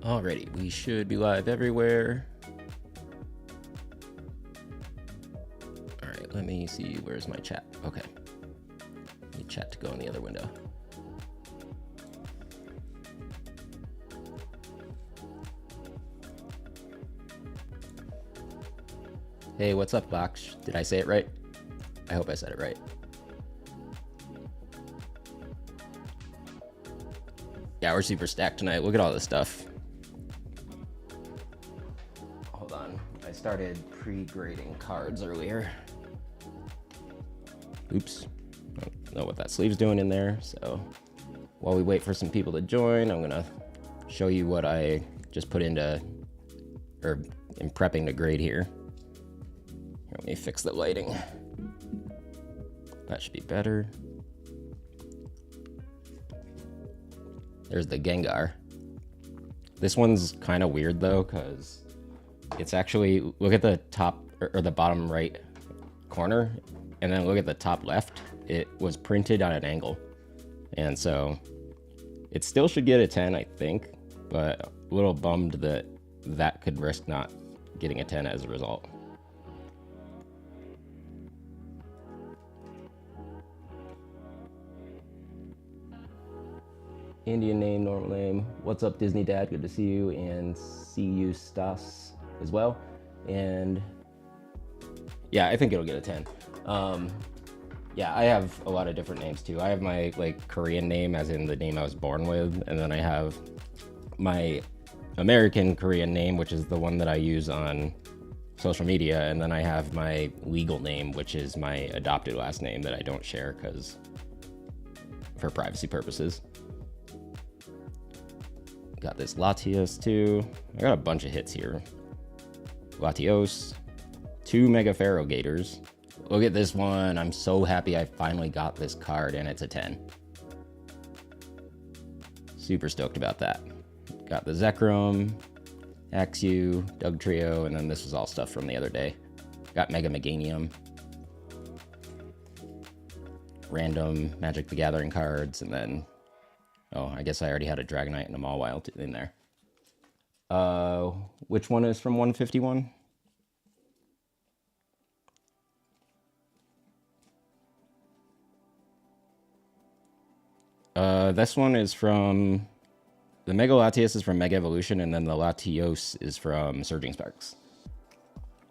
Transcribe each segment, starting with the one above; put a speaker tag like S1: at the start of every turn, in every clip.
S1: Alrighty, we should be live everywhere. Alright, let me see, where's my chat? Okay. Need chat to go in the other window. Hey, what's up, Box? Did I say it right? I hope I said it right. Yeah, we're super stacked tonight. Look at all this stuff. Hold on. I started pre-grading cards earlier. Oops. I don't know what that sleeve's doing in there. So while we wait for some people to join, I'm going to show you what I just put into, or in prepping to grade here. Let me fix the lighting. That should be better. There's the Gengar. This one's kind of weird though, because it's actually, look at the top or the bottom right corner, and then look at the top left. It was printed on an angle. And so it still should get a 10, I think, but a little bummed that that could risk not getting a 10 as a result. Indian name, normal name. What's up, Disney Dad? Good to see you, and see you, Stas, as well. And yeah, I think it'll get a 10. Yeah, I have a lot of different names too. I have my like Korean name, as in the name I was born with, and then I have my American Korean name, which is the one that I use on social media, and then I have my legal name, which is my adopted last name that I don't share because for privacy purposes. Got this Latios too. I got a bunch of hits here. Latios, 2 Mega Ferrogators. Look at this one. I'm so happy I finally got this card and it's a 10. Super stoked about that. Got the Zekrom, Axew, Dugtrio, and then this was all stuff from the other day. Got Mega Meganium. Random Magic the Gathering cards, and then oh, I guess I already had a Dragonite and a Mawile in there. Which one is from 151? This one is from... The Mega Latios is from Mega Evolution, and then the Latios is from Surging Sparks.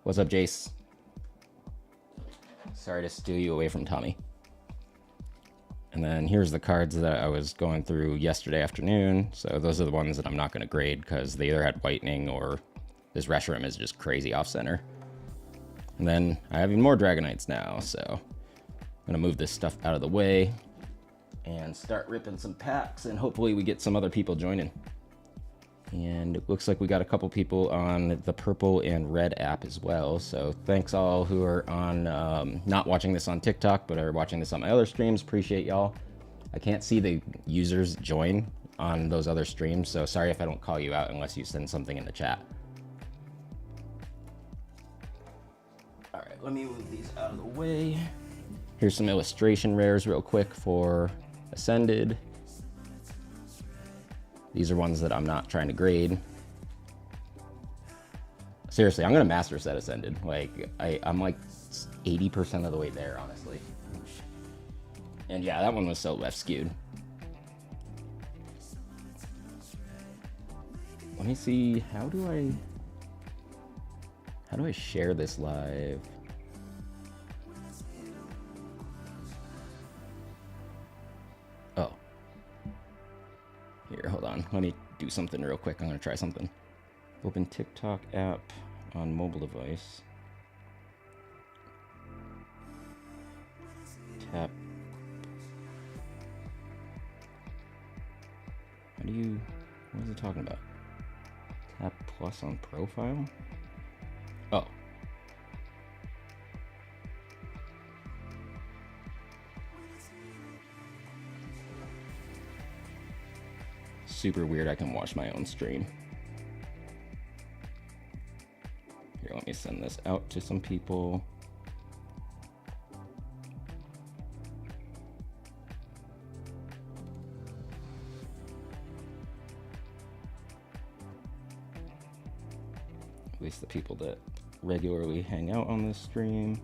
S1: What's up, Jace? Sorry to steal you away from Tommy. And then here's the cards that I was going through yesterday afternoon. So those are the ones that I'm not going to grade because they either had Whitening or this Reshiram is just crazy off-center. And then I have even more Dragonites now, so I'm going to move this stuff out of the way and start ripping some packs, and hopefully we get some other people joining. And it looks like we got a couple people on the purple and red app as well. So thanks all who are on, not watching this on TikTok, but are watching this on my other streams. Appreciate y'all. I can't see the users join on those other streams, so sorry if I don't call you out unless you send something in the chat. All right, let me move these out of the way. Here's some illustration rares real quick for Ascended. These are ones that I'm not trying to grade. Seriously, I'm gonna master set Ascended. Like, I'm like 80% of the way there, honestly. And yeah, that one was so left skewed. Let me see, how do I share this live? Oh. Here, hold on. Let me do something real quick. I'm gonna try something. Open TikTok app on mobile device. Tap. How do you, what is it talking about? Tap plus on profile? Oh. super weird I can watch my own stream. Here, let me send this out to some people. At least the people that regularly hang out on this stream.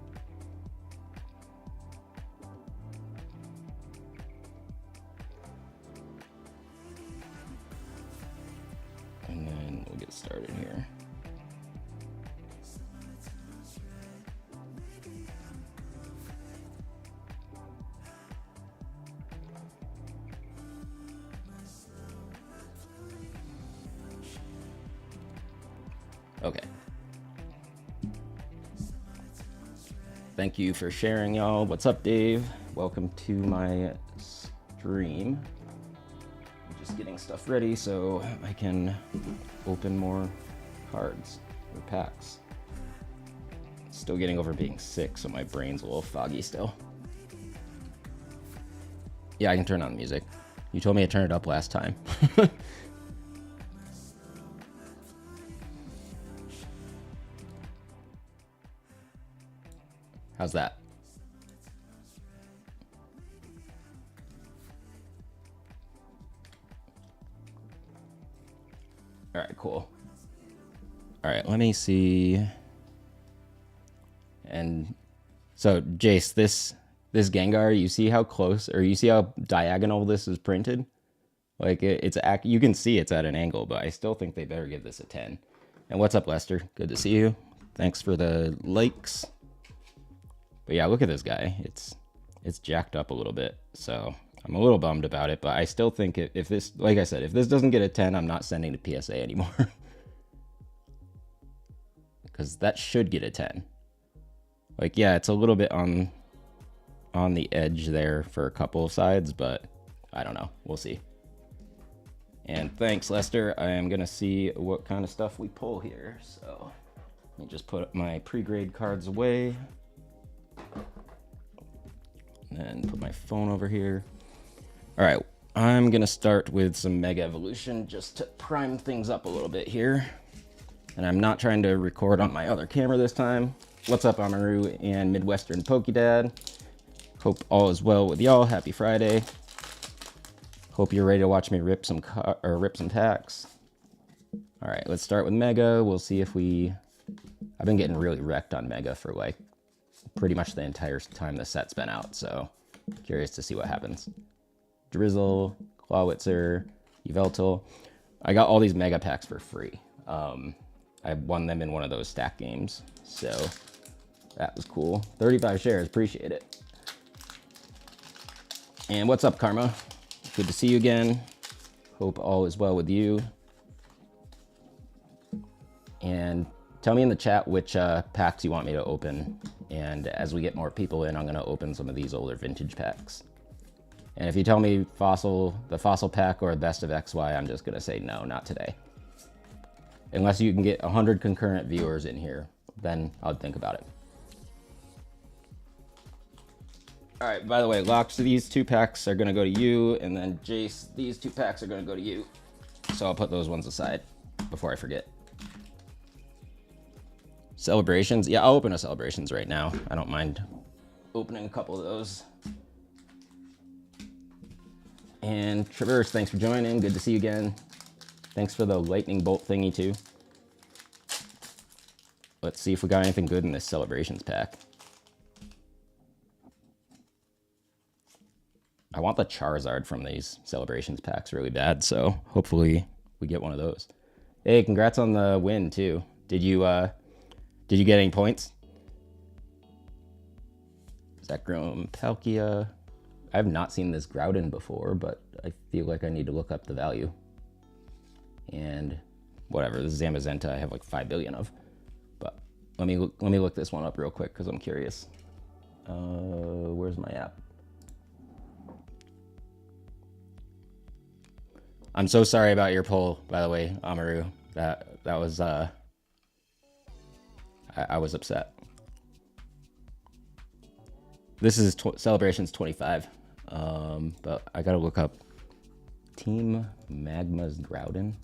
S1: And then we'll get started here. Okay. Thank you for sharing, y'all. What's up, Dave? Welcome to my stream. I'm just getting stuff ready so I can open more cards or packs. Still getting over being sick, so my brain's a little foggy still. Yeah, I can turn on the music. You told me to turn it up last time. How's that? All right, cool. All right, let me see. And so, Jace, this Gengar, you see how close, or you see how diagonal this is printed? Like you can see it's at an angle, but I still think they better give this a 10. And what's up, Lester? Good to see you. Thanks for the likes. But yeah, look at this guy. It's jacked up a little bit, so I'm a little bummed about it. But I still think if this, like I said, if this doesn't get a 10, I'm not sending to PSA anymore. Because that should get a 10. Like, yeah, it's a little bit on the edge there for a couple of sides, but I don't know. We'll see. And thanks, Lester. I am going to see what kind of stuff we pull here. So let me just put my pre-grade cards away. And put my phone over here. All right, I'm gonna start with some Mega Evolution just to prime things up a little bit here. And I'm not trying to record on my other camera this time. What's up, Amaru and Midwestern Pokedad? Hope all is well with y'all. Happy Friday. Hope you're ready to watch me rip some packs. All right, let's start with Mega. We'll see if I've been getting really wrecked on Mega for like pretty much the entire time the set's been out, so curious to see what happens. Drizzle, Clawitzer, Yveltal. I got all these Mega packs for free. I won them in one of those stack games, so that was cool. 35 shares, appreciate it. And what's up, Karma? Good to see you again. Hope all is well with you. And tell me in the chat which packs you want me to open. And as we get more people in, I'm going to open some of these older vintage packs. And if you tell me the fossil pack or best of XY, I'm just going to say no, not today. Unless you can get 100 concurrent viewers in here, then I'll think about it. All right, by the way, Lox, these 2 packs are going to go to you. And then Jace, these 2 packs are going to go to you. So I'll put those ones aside before I forget. Celebrations. Yeah, I'll open a Celebrations right now. I don't mind opening a couple of those. And Traverse, thanks for joining. Good to see you again. Thanks for the lightning bolt thingy too. Let's see if we got anything good in this Celebrations pack. I want the Charizard from these Celebrations packs really bad, so hopefully we get one of those. Hey, congrats on the win too. Did you get any points? Zekrom, Palkia. I have not seen this Groudon before, but I feel like I need to look up the value. And whatever, this is Zamazenta I have like 5 billion of. But let me look this one up real quick because I'm curious. Where's my app? I'm so sorry about your poll, by the way, Amaru. That was I was upset. This is Celebrations 25, but I gotta look up Team Magma's Groudon.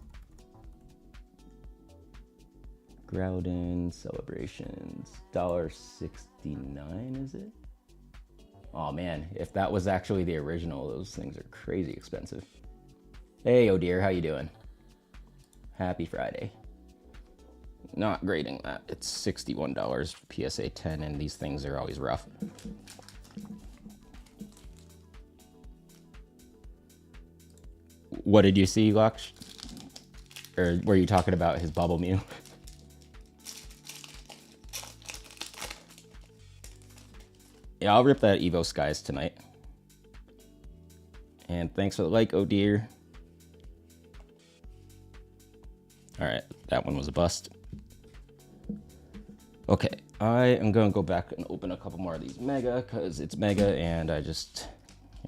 S1: Groudon Celebrations. $1.69, is it? Oh man, if that was actually the original, those things are crazy expensive. Hey, oh dear, how you doing? Happy Friday. Not grading that. It's $61 for PSA 10, and these things are always rough. What did you see, Lux? Or were you talking about his Bubble Mew? Yeah, I'll rip that Evo Skies tonight. And thanks for the like, oh dear. Alright, that one was a bust. Okay, I am going to go back and open a couple more of these Mega, because it's Mega, and I'm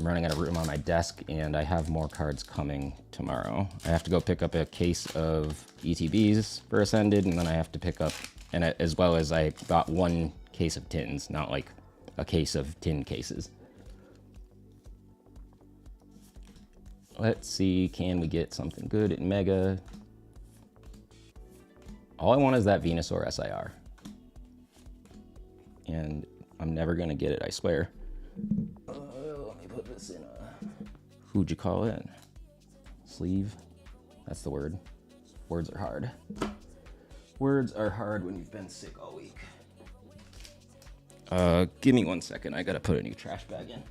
S1: running out of room on my desk, and I have more cards coming tomorrow. I have to go pick up a case of ETBs for Ascended, and then I have to pick up, and as well as I got one case of tins, not like a case of tin cases. Let's see, can we get something good in Mega? All I want is that Venusaur SIR. And I'm never gonna get it, I swear. Let me put this in a, who'd you call it? Sleeve? That's the word. Words are hard. Words are hard when you've been sick all week. Give me 1 second, I gotta put a new trash bag in.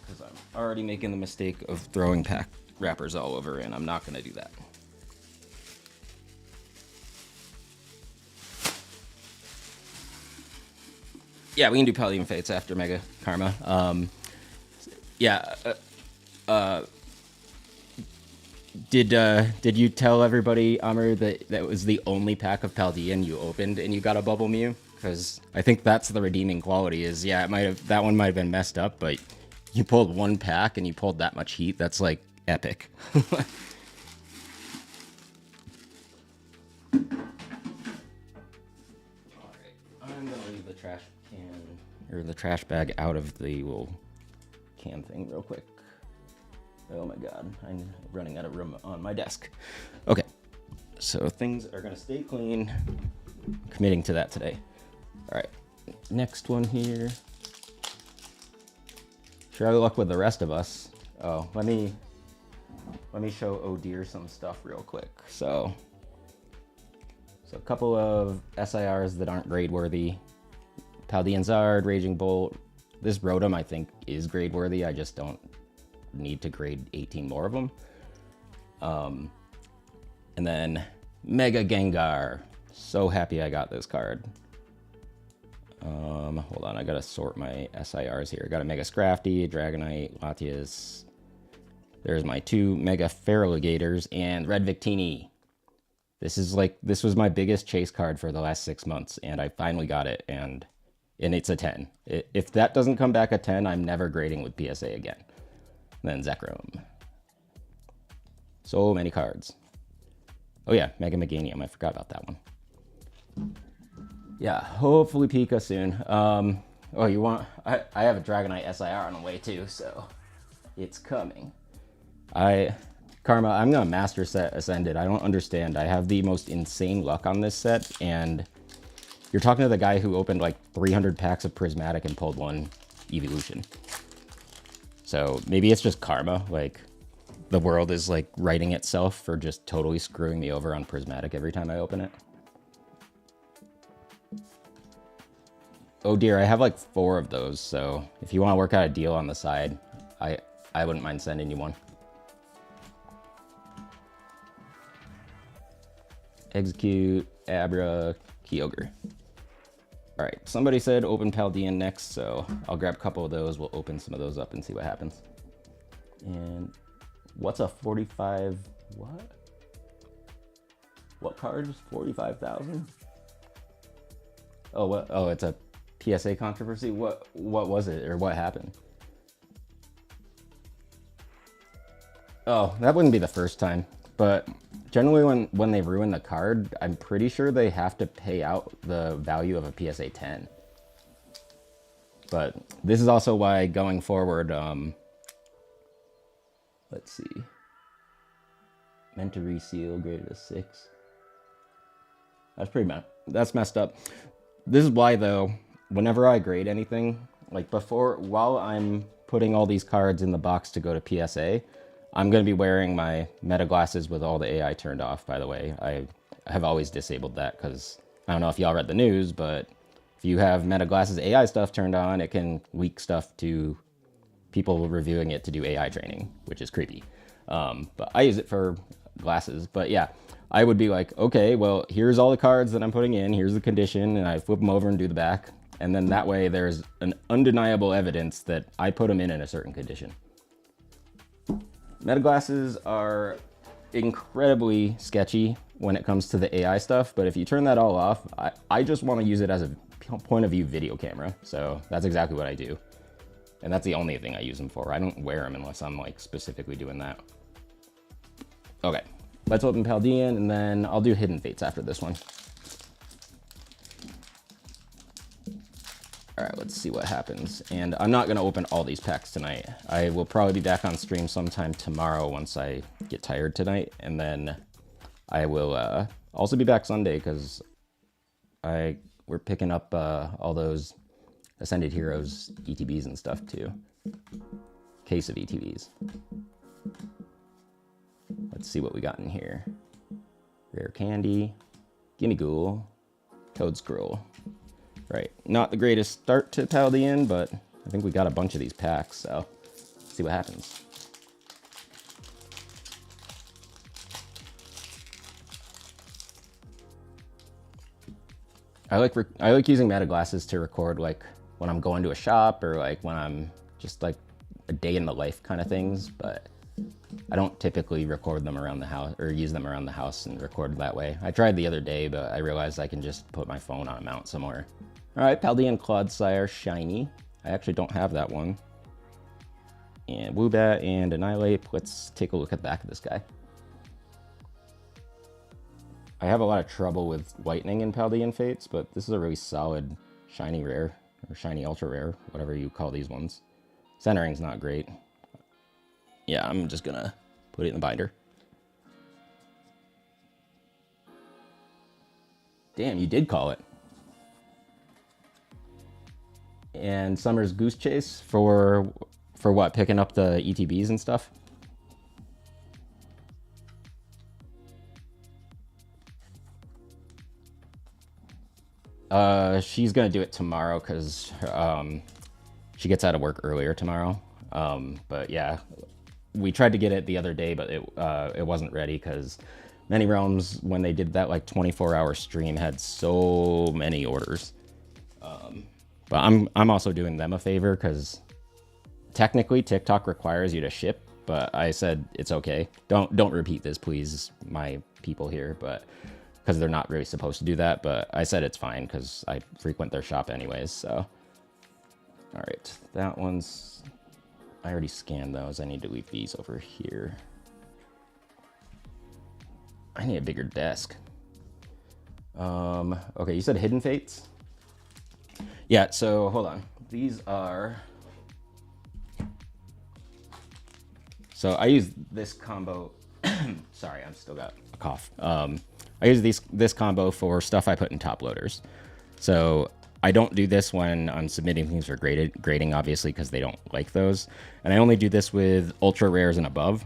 S1: Because I'm already making the mistake of throwing pack wrappers all over, and I'm not gonna do that. Yeah, we can do Paldean Fates after Mega Karma. Did you tell everybody, Amr, that that was the only pack of Paldean you opened and you got a Bubble Mew? Because I think that's the redeeming quality. Is yeah, that one might have been messed up, but you pulled one pack and you pulled that much heat. That's like epic. I'm gonna leave the trash can or the trash bag out of the little can thing real quick. Oh my god, I'm running out of room on my desk. Okay, so things are gonna stay clean. Committing to that today. All right, next one here. Try luck with the rest of us. Oh, let me show Oh Dear some stuff real quick. So a couple of SIRs that aren't grade worthy. Paldean Zard, Raging Bolt. This Rotom I think is grade worthy. I just don't need to grade 18 more of them. And then Mega Gengar. So happy I got this card. Hold on, I gotta sort my SIRs here. I got a Mega Scrafty, Dragonite, Latias. There's my two Mega Feraligators and Red Victini. This was my biggest chase card for the last 6 months, and I finally got it, and it's a 10. If that doesn't come back a 10, I'm never grading with PSA again. And then Zekrom. So many cards. Oh yeah, Mega Meganium, I forgot about that one. Yeah, hopefully Pika soon. Oh, you want... I have a Dragonite SIR on the way too, so it's coming. Karma, I'm gonna master set Ascended. I don't understand. I have the most insane luck on this set, and you're talking to the guy who opened like 300 packs of Prismatic and pulled one Evolution. So maybe it's just karma, like the world is like writing itself for just totally screwing me over on Prismatic every time I open it. Oh dear, I have like 4 of those, so if you want to work out a deal on the side, I wouldn't mind sending you one. Execute, Abra, Kyogre. Alright, somebody said open Paldean next, so I'll grab a couple of those. We'll open some of those up and see what happens. And what's a 45... what? What card is 45,000? Oh, what? Oh, it's a PSA controversy? What was it, or what happened? Oh, that wouldn't be the first time, but generally when they ruin the card, I'm pretty sure they have to pay out the value of a PSA 10. But this is also why going forward, Let's see. Meant to reseal, graded a 6. That's messed up. This is why, though, whenever I grade anything, like while I'm putting all these cards in the box to go to PSA, I'm going to be wearing my Meta glasses with all the AI turned off, by the way. I have always disabled that because I don't know if y'all read the news, but if you have Meta glasses AI stuff turned on, it can leak stuff to people reviewing it to do AI training, which is creepy. But I use it for glasses. But yeah, I would be like, okay, well, here's all the cards that I'm putting in. Here's the condition. And I flip them over and do the back. And then that way there's an undeniable evidence that I put them in a certain condition. Meta glasses are incredibly sketchy when it comes to the AI stuff. But if you turn that all off, I just want to use it as a point of view video camera. So that's exactly what I do. And that's the only thing I use them for. I don't wear them unless I'm like specifically doing that. Okay, let's open Paldean, and then I'll do Hidden Fates after this one. All right, let's see what happens. And I'm not gonna open all these packs tonight. I will probably be back on stream sometime tomorrow once I get tired tonight. And then I will also be back Sunday because we're picking up all those Ascended Heroes ETBs and stuff too. Case of ETBs. Let's see what we got in here. Rare Candy, Gimme Ghoul, Toad Scroll. Right, not the greatest start to Paldean, but I think we got a bunch of these packs, so let's see what happens. I like using Meta glasses to record like when I'm going to a shop or like when I'm just like a day in the life kind of things, but I don't typically record them around the house or use them around the house and record that way. I tried the other day, but I realized I can just put my phone on a mount somewhere. All right, Paldean Clodsire Shiny. I actually don't have that one. And Woobat and Annihilate. Let's take a look at the back of this guy. I have a lot of trouble with whitening in Paldean Fates, but this is a really solid shiny rare, or shiny ultra rare, whatever you call these ones. Centering's not great. Yeah, I'm just gonna put it in the binder. Damn, you did call it. And Summer's Goose Chase for what? Picking up the ETBs and stuff? She's gonna do it tomorrow because she gets out of work earlier tomorrow. But yeah, we tried to get it the other day, but it wasn't ready because Many Realms, when they did that like 24-hour stream, had so many orders. But I'm also doing them a favor because technically TikTok requires you to ship, but I said it's okay. Don't repeat this, please, my people here, but because they're not really supposed to do that. But I said it's fine because I frequent their shop anyways. So, all right, that one's. I already scanned those. I need to leave these over here. I need a bigger desk. Okay, you said Hidden Fates? Yeah, so hold on. These are... So I use this combo... Sorry, I've still got a cough. I use this combo for stuff I put in top loaders. So I don't do this when I'm submitting things for grading, obviously, because they don't like those. And I only do this with ultra rares and above.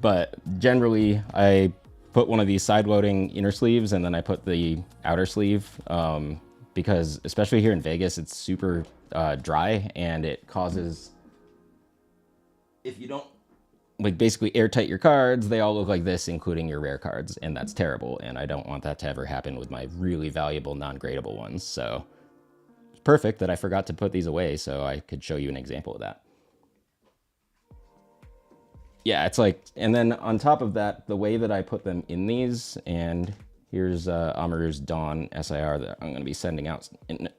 S1: But generally, I put one of these side-loading inner sleeves, and then I put the outer sleeve, because especially here in Vegas, it's super dry, and it causes... If you don't, like, basically airtight your cards, they all look like this, including your rare cards, and that's terrible, and I don't want that to ever happen with my really valuable non-gradable ones, so... It's perfect that I forgot to put these away, so I could show you an example of that. Yeah, it's like, and then on top of that, the way that I put them in these, and here's Amaru's Dawn SIR that I'm going to be sending out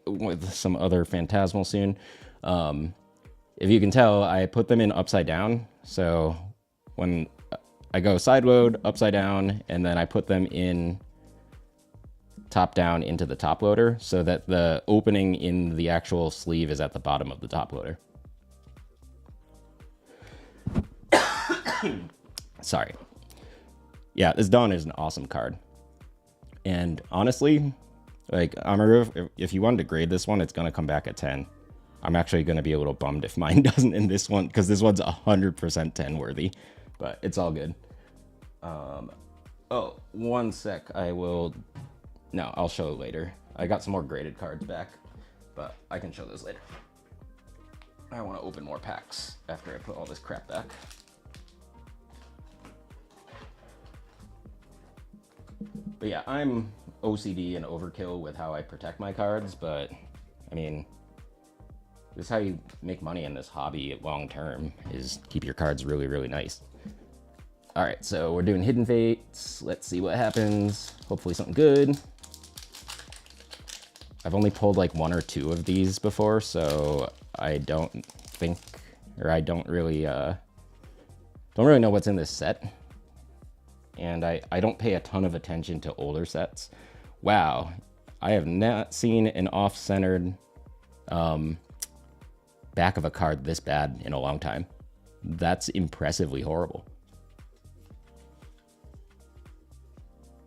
S1: with some other Phantasmal soon. If you can tell, I put them in upside down. So when I go side load, upside down, and then I put them in top down into the top loader so that the opening in the actual sleeve is at the bottom of the top loader. Sorry. Yeah, this Dawn is an awesome card. And honestly, like, if you wanted to grade this one, it's going to come back at 10. I'm actually going to be a little bummed if mine doesn't in this one, because this one's 100% 10 worthy. But it's all good. Oh, one sec. I'll show it later. I got some more graded cards back, but I can show those later. I want to open more packs after I put all this crap back. But yeah, I'm OCD and overkill with how I protect my cards, but I mean, this is how you make money in this hobby long term, is keep your cards really, really nice. All right, so we're doing Hidden Fates. Let's see what happens. Hopefully something good. I've only pulled like 1 or 2 of these before, so I don't think, or I don't really know what's in this set. And I don't pay a ton of attention to older sets. Wow, I have not seen an off-centered back of a card this bad in a long time. That's impressively horrible.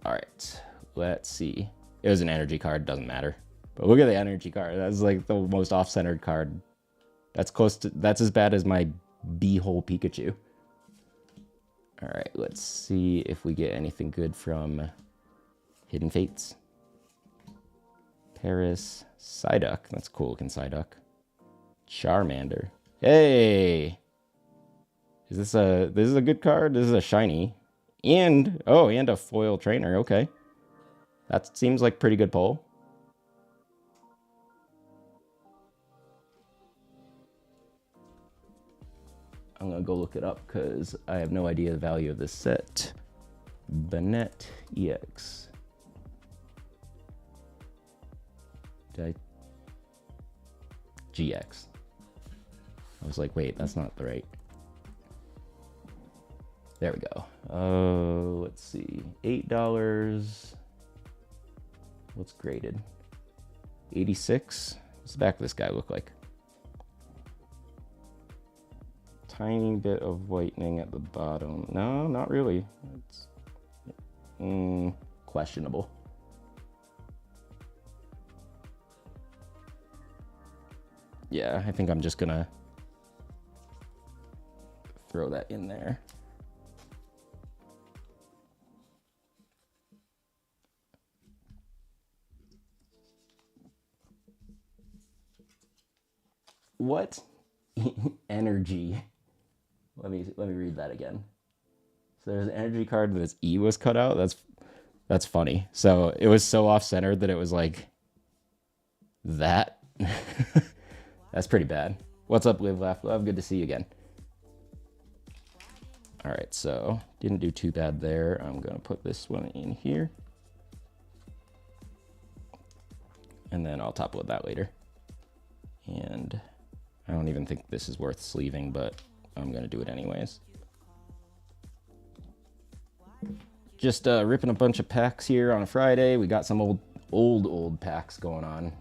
S1: All right, let's see. It was an energy card, doesn't matter. But look at the energy card. That's like the most off-centered card. That's as bad as my B-hole Pikachu. All right, let's see if we get anything good from Hidden Fates. Paris, Psyduck. That's cool looking Psyduck. Charmander. Hey! This is a good card. This is a shiny. And a foil trainer. Okay. That seems like pretty good pull. I'm gonna go look it up because I have no idea the value of this set. Banette EX. GX. I was like, wait, that's not the right. There we go. Let's see. $8. What's graded? 86. What's the back of this guy look like? Tiny bit of whitening at the bottom. No, not really. It's questionable. Yeah, I think I'm just gonna throw that in there. What? Energy. Let me read that again. So there's an energy card that its E was cut out. That's funny. So it was so off-centered that it was like that. That's pretty bad. What's up, Live, Laugh, Love? Good to see you again. All right, so didn't do too bad there. I'm gonna put this one in here. And then I'll top load that later. And I don't even think this is worth sleeving, but I'm gonna do it anyways. Just ripping a bunch of packs here on a Friday. We got some old packs going on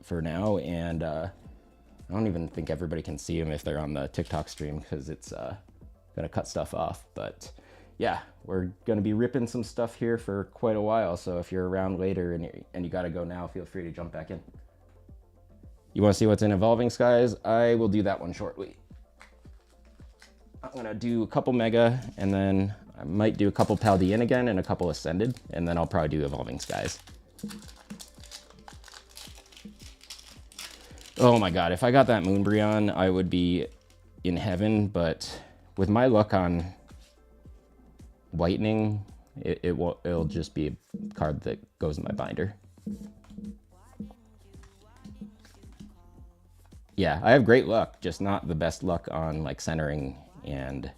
S1: for now, and I don't even think everybody can see them if they're on the TikTok stream because it's gonna cut stuff off. But yeah, we're gonna be ripping some stuff here for quite a while. So if you're around later and you gotta go now, feel free to jump back in. You want to see what's in Evolving Skies? I will do that one shortly. I'm gonna do a couple Mega, and then I might do a couple Paldean again and a couple Ascended, and then I'll probably do Evolving Skies. Oh my god, if I got that Moonbryon, I would be in heaven, but with my luck on Whitening, it'll just be a card that goes in my binder. Yeah, I have great luck, just not the best luck on like centering and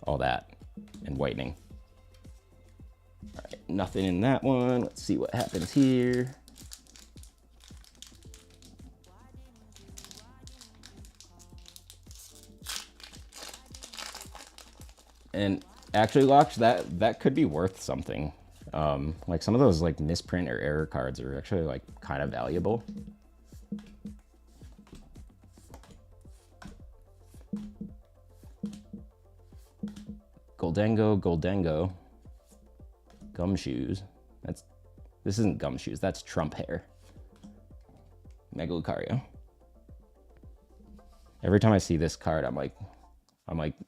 S1: all that, and whitening. All right, nothing in that one. Let's see what happens here. And actually, Lox, that could be worth something. Like some of those like misprint or error cards are actually like kind of valuable. Goldango. Gumshoes. This isn't Gumshoes, that's Trump hair. Mega Lucario. Every time I see this card, I'm like,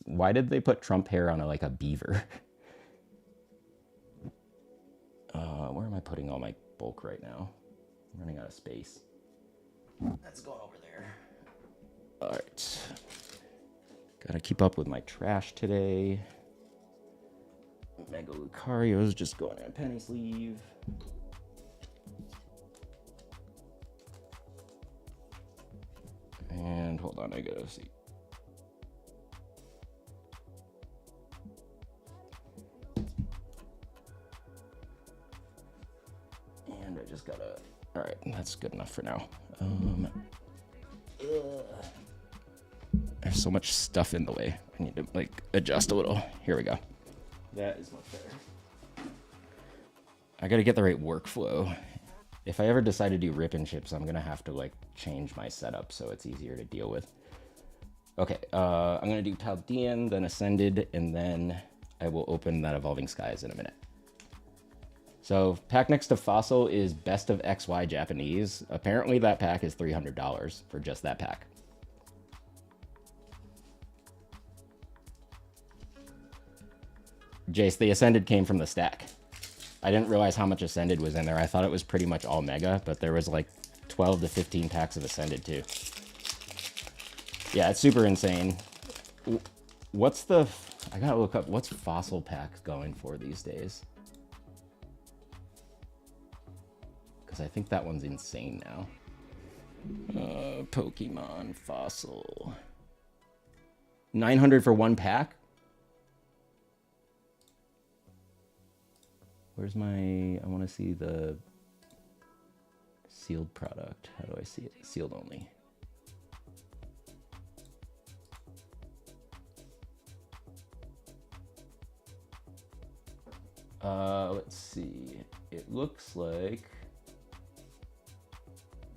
S1: why did they put Trump hair on like a beaver? Where am I putting all my bulk right now? I'm running out of space. That's going over there. All right. Gotta keep up with my trash today. Mega Lucario's just going in a penny sleeve. And hold on, I gotta see. And I just gotta, all right, that's good enough for now. There's so much stuff in the way. I need to like adjust a little. Here we go. That is much better. I gotta get the right workflow. If I ever decide to do rip and chips, I'm gonna have to like change my setup so it's easier to deal with. Okay, I'm gonna do Paldean, then Ascended, and then I will open that Evolving Skies in a minute. So pack next to Fossil is Best of XY Japanese. Apparently that pack is $300 for just that pack. Jace, the Ascended came from the stack. I didn't realize how much Ascended was in there. I thought it was pretty much all Mega, but there was like 12 to 15 packs of Ascended too. Yeah, it's super insane. What's the... I gotta look up, what's Fossil packs going for these days? Because I think that one's insane now. Pokemon Fossil. 900 for one pack? Where's my... I want to see the sealed product. How do I see it? Sealed only. Let's see. It looks like...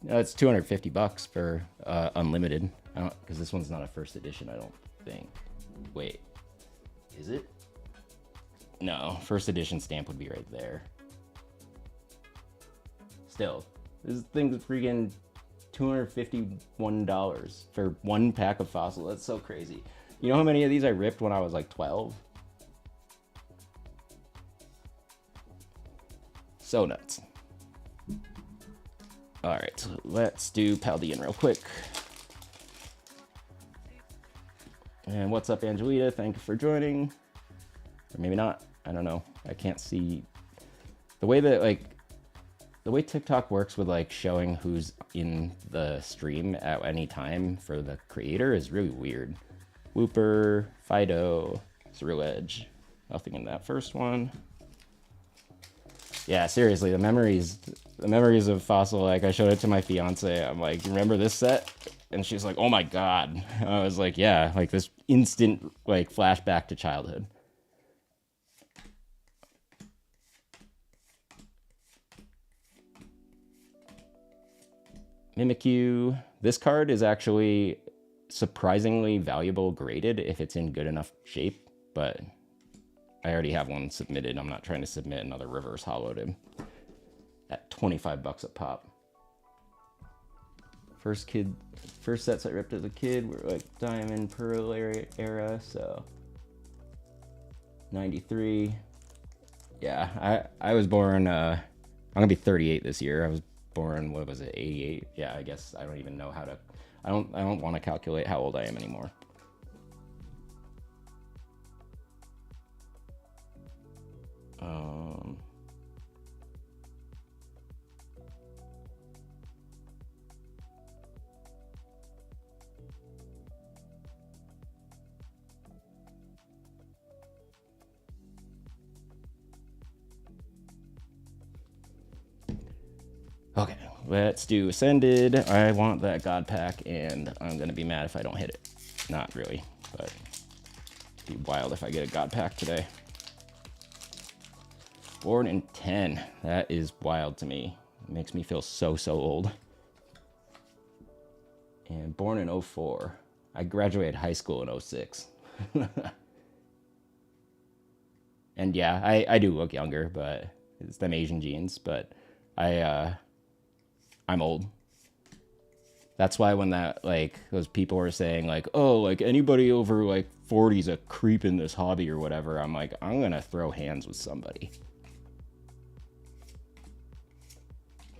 S1: No, it's $250 for unlimited. I don't, because this one's not a first edition, I don't think. Wait, is it? No, first edition stamp would be right there. Still, this thing's freaking $251 for one pack of Fossil. That's so crazy. You know how many of these I ripped when I was like 12? So nuts. All right, so let's do Paldean real quick. And what's up, Angelita? Thank you for joining. Or maybe not. I don't know. I can't see the way that the way TikTok works with like showing who's in the stream at any time for the creator is really weird. Whooper, Fido, Zero Edge. Nothing in that first one. Yeah, seriously, the memories of Fossil, like I showed it to my fiance. I'm like, remember this set? And she's like, oh my God. I was like, yeah, like this instant like flashback to childhood. Mimikyu. This card is actually surprisingly valuable graded if it's in good enough shape, but I already have one submitted. I'm not trying to submit another reverse hollowed him at $25 a pop. First sets I ripped as a kid were like Diamond Pearl era, so 93. Yeah, I was born, I'm gonna be 38 this year. I was born, what was it, 88? Yeah, I guess I don't even know how to, I don't want to calculate how old I am anymore. Okay, let's do Ascended. I want that God Pack, and I'm gonna be mad if I don't hit it. Not really, but it'd be wild if I get a God Pack today. Born in 10. That is wild to me. It makes me feel so old. And born in 04. I graduated high school in 06. And yeah, I do look younger, but it's them Asian genes. But I'm old. That's why when that like those people were saying like, oh, like anybody over like 40 is a creep in this hobby or whatever, I'm like, I'm gonna throw hands with somebody.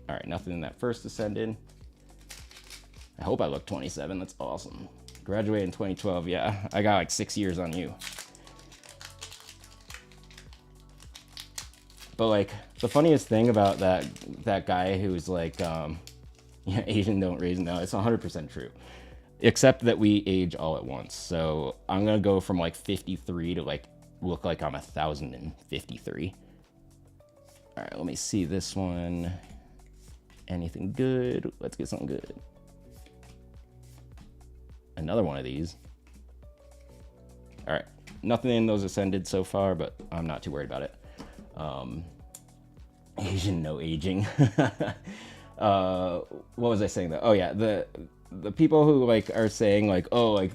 S1: All right, nothing in that first Ascended. I hope I look 27. That's awesome. Graduated in 2012. Yeah, I got like 6 years on you. But like the funniest thing about that guy who's like, yeah, Asian don't raise, no, it's 100% true. Except that we age all at once. So I'm gonna go from like 53 to like look like I'm 1,053. All right, let me see this one. Anything good? Let's get something good. Another one of these. All right, nothing in those Ascended so far, but I'm not too worried about it. Asian no aging. What was I saying though? Oh yeah, the people who like are saying like, oh, like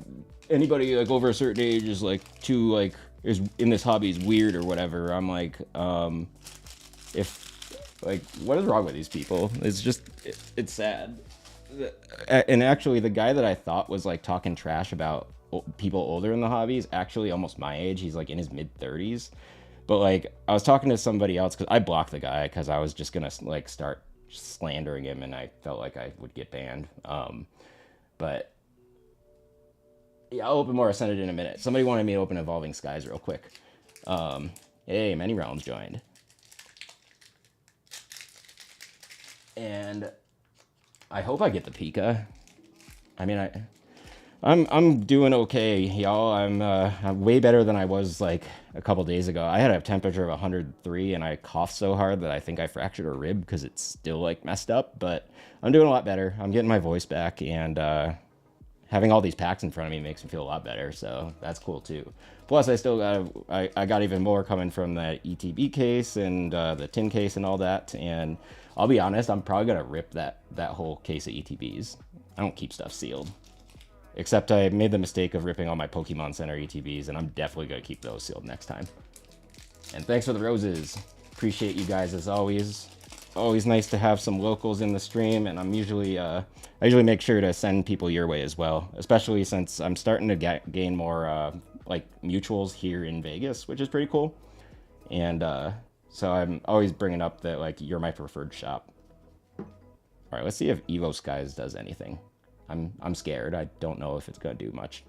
S1: anybody like over a certain age is like too like is in this hobby is weird or whatever. I'm like, if like what is wrong with these people? It's just it's sad. And actually, the guy that I thought was like talking trash about people older in the hobby is actually almost my age. He's like in his mid-30s. But like I was talking to somebody else because I blocked the guy because I was just gonna like start slandering him and I felt like I would get banned. But yeah, I'll open more Ascended in a minute. Somebody wanted me to open Evolving Skies real quick. Hey, Many Realms joined. And I hope I get the Pika. I mean, I'm doing okay, y'all. I'm way better than I was like a couple days ago. I had a temperature of 103 and I coughed so hard that I think I fractured a rib because it's still like messed up, but I'm doing a lot better. I'm getting my voice back, and having all these packs in front of me makes me feel a lot better, so that's cool too. Plus, I got even more coming from the ETB case and the tin case and all that, and I'll be honest, I'm probably gonna rip that whole case of ETBs. I don't keep stuff sealed. Except I made the mistake of ripping all my Pokemon Center ETBs, and I'm definitely going to keep those sealed next time. And thanks for the roses. Appreciate you guys as always. Always nice to have some locals in the stream, and I'm usually, I usually make sure to send people your way as well, especially since I'm starting to gain more, like, mutuals here in Vegas, which is pretty cool. And so I'm always bringing up that, like, you're my preferred shop. All right, let's see if Evo Skies does anything. I'm scared. I don't know if it's gonna do much.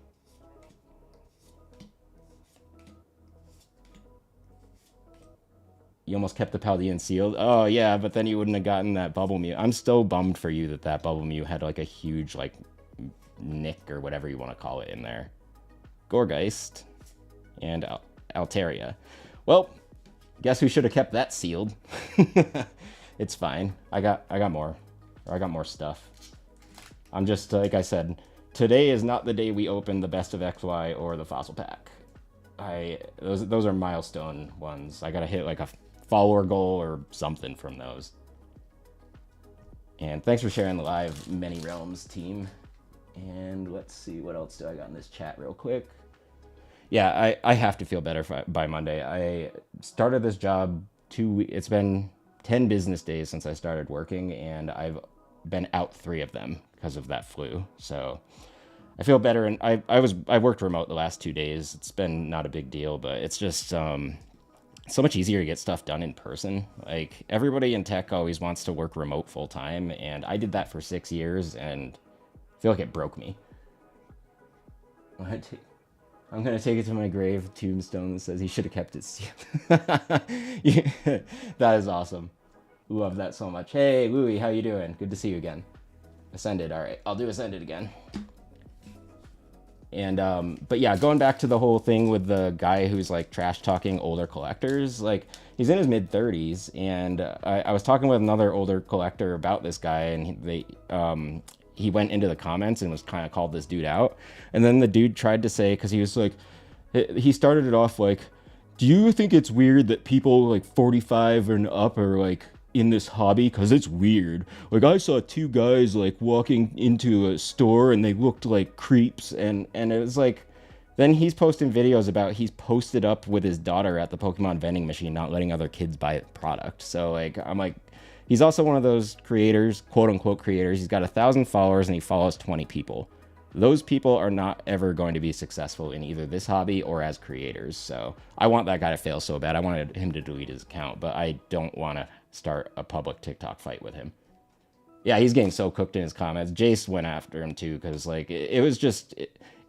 S1: You almost kept the Paldean sealed. Oh yeah, but then you wouldn't have gotten that Bubble Mew. I'm still bummed for you that Bubble Mew had like a huge like nick or whatever you want to call it in there. Gorgeist and Altaria. Well, guess who should have kept that sealed? It's fine. I got more. Or I got more stuff. I'm just, like I said, today is not the day we open the Best of XY or the Fossil Pack. Those are milestone ones. I gotta hit like a follower goal or something from those. And thanks for sharing the live, Many Realms team. And let's see, what else do I got in this chat real quick? Yeah, I have to feel better by Monday. I started this job it's been 10 business days since I started working, and I've been out 3 of them because of that flu. So I feel better, and I worked remote the last 2 days. It's been not a big deal, but it's just so much easier to get stuff done in person. Like everybody in tech always wants to work remote full time, and I did that for 6 years and I feel like it broke me. I'm gonna take it to my grave tombstone that says he should have kept it sealed. Yeah, that is awesome. Love that so much. Hey, Louie, how you doing? Good to see you again. Ascended, all right. I'll do Ascended again. And, but yeah, going back to the whole thing with the guy who's like trash talking older collectors, like he's in his mid-30s, and I was talking with another older collector about this guy, and he went into the comments and was kind of called this dude out. And then the dude tried to say, because he was like, he started it off like, do you think it's weird that people like 45 and up are like in this hobby? Because it's weird. Like I saw 2 guys like walking into a store and they looked like creeps, and it was like, Then he's posting videos about he's posted up with his daughter at the Pokemon vending machine, not letting other kids buy the product. So like, I'm like, he's also one of those creators, quote unquote creators. He's got 1,000 followers and he follows 20 people. Those people are not ever going to be successful in either this hobby or as creators. So I want that guy to fail so bad. I wanted him to delete his account, but I don't want to start a public TikTok fight with him. Yeah, he's getting so cooked in his comments. Jace went after him too, because like it was just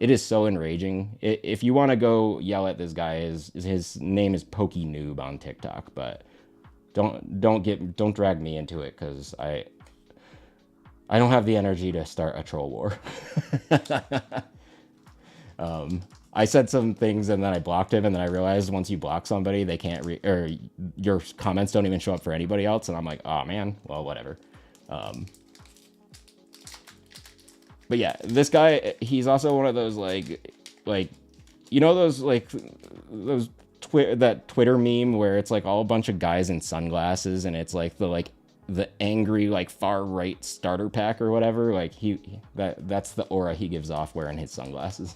S1: it is so enraging. If you want to go yell at this guy, his name is Pokey Noob on TikTok, but don't drag me into it because I don't have the energy to start a troll war. I said some things and then I blocked him, and then I realized once you block somebody, they can't or your comments don't even show up for anybody else, and I'm like, oh man, well whatever. But yeah, this guy, he's also one of those like you know those those that Twitter meme where it's like all a bunch of guys in sunglasses and it's like the angry like far right starter pack or whatever. Like that's the aura he gives off wearing his sunglasses.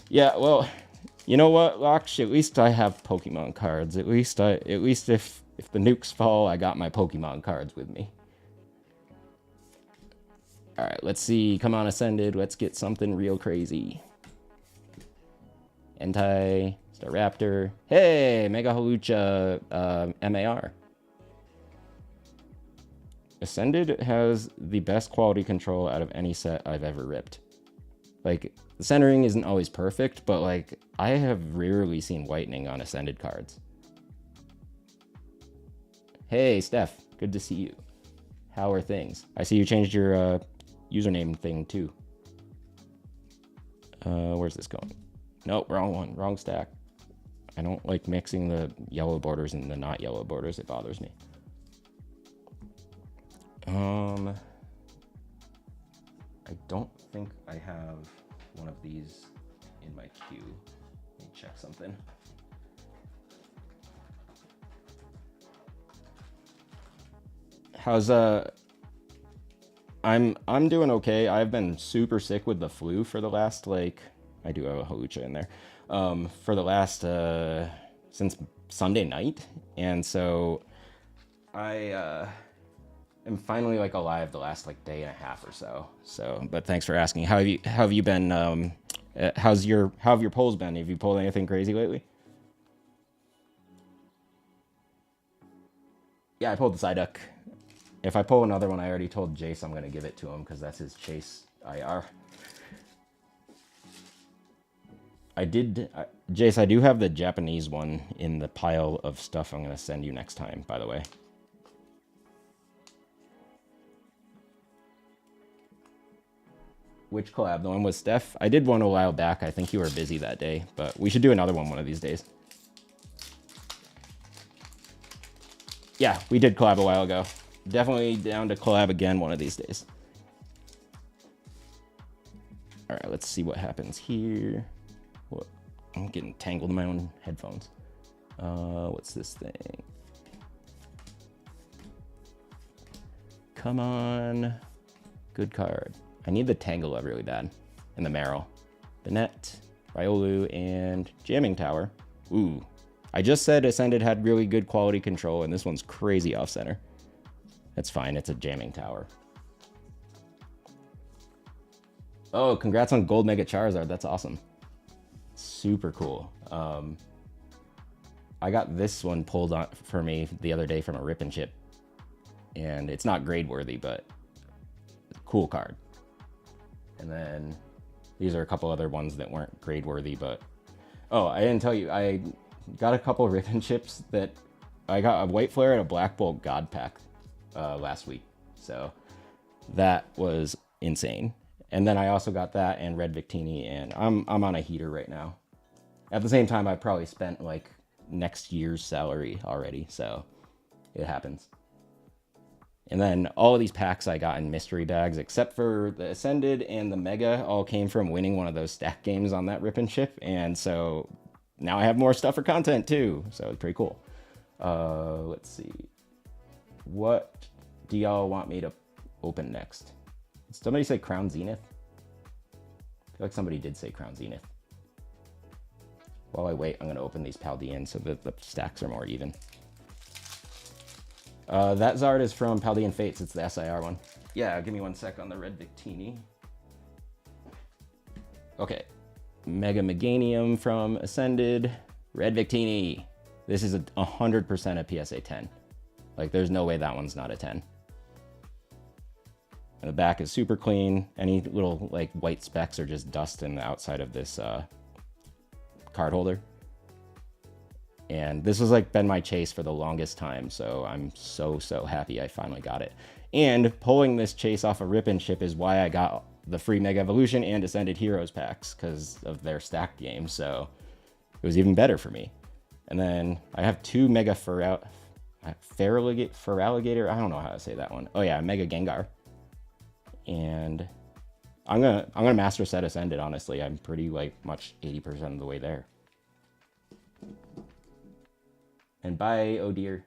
S1: Yeah, well, you know what, Lox? At least I have Pokemon cards. At least if the nukes fall, I got my Pokemon cards with me. All right, let's see. Come on, Ascended. Let's get something real crazy. Entei, Staraptor. Hey, Mega Hawlucha MAR. Ascended has the best quality control out of any set I've ever ripped. Like, the centering isn't always perfect, but like, I have rarely seen whitening on Ascended cards. Hey, Steph, good to see you. How are things? I see you changed your username thing too. Where's this going? Nope, wrong one, wrong stack. I don't like mixing the yellow borders and the not yellow borders. It bothers me. I don't think I have one of these in my queue. Let me check something. How's I'm doing okay. I've been super sick with the flu for the last I do have a Hawlucha in there. For the last since Sunday night, and so I am finally alive the last day and a half or so. So, but thanks for asking. How have you been? How have your polls been? Have you pulled anything crazy lately? Yeah, I pulled the Psyduck. If I pull another one, I already told Jace I'm going to give it to him because that's his Chase IR. Jace, I do have the Japanese one in the pile of stuff I'm going to send you next time, by the way. Which collab? The one with Steph? I did one a while back. I think you were busy that day, but we should do another one of these days. Yeah, we did collab a while ago. Definitely down to collab again one of these days. All right, let's see what happens here. What? I'm getting tangled in my own headphones. What's this thing? Come on. Good card. I need the Tangela really bad. And the Marill. Banette, Riolu, and Jamming Tower. Ooh. I just said Ascended had really good quality control, and this one's crazy off-center. That's fine, it's a Jamming Tower. Oh, congrats on Gold Mega Charizard, that's awesome. Super cool. I got this one pulled on for me the other day from a Rip and Chip. And it's not grade worthy, but cool card. And then these are a couple other ones that weren't grade worthy, but... Oh, I didn't tell you, I got a couple Rip and Chips that... I got a White Flare and a Black Bolt God Pack last week. So that was insane. And then I also got that and Red Victini, and I'm on a heater right now. At the same time, I probably spent next year's salary already, so it happens. And then all of these packs I got in mystery bags, except for the Ascended and the Mega, all came from winning one of those stack games on that Rip and Chip. And so now I have more stuff for content too. So it's pretty cool. Let's see. What do y'all want me to open next? Did somebody say Crown Zenith? like somebody did say Crown Zenith. While I wait, I'm going to open these Paldean so that the stacks are more even. That Zard is from Paldean Fates. It's the SIR one. Yeah, give me 1 sec on the red Victini. Okay. Mega Meganium from Ascended. Red Victini. This is 100% a PSA 10. Like, there's no way that one's not a 10. And the back is super clean. Any little, like, white specks are just dust in the outside of this card holder. And this was like been my chase for the longest time, so I'm so happy I finally got it. And pulling this chase off a rip and ship is why I got the free Mega Evolution and Ascended Heroes packs, because of their stacked games, so it was even better for me. And then I have 2 Mega Feraligatr, I don't know how to say that one. Oh yeah, Mega Gengar. And I'm gonna master set Ascended, honestly. I'm pretty like much 80% of the way there. And bye, oh dear.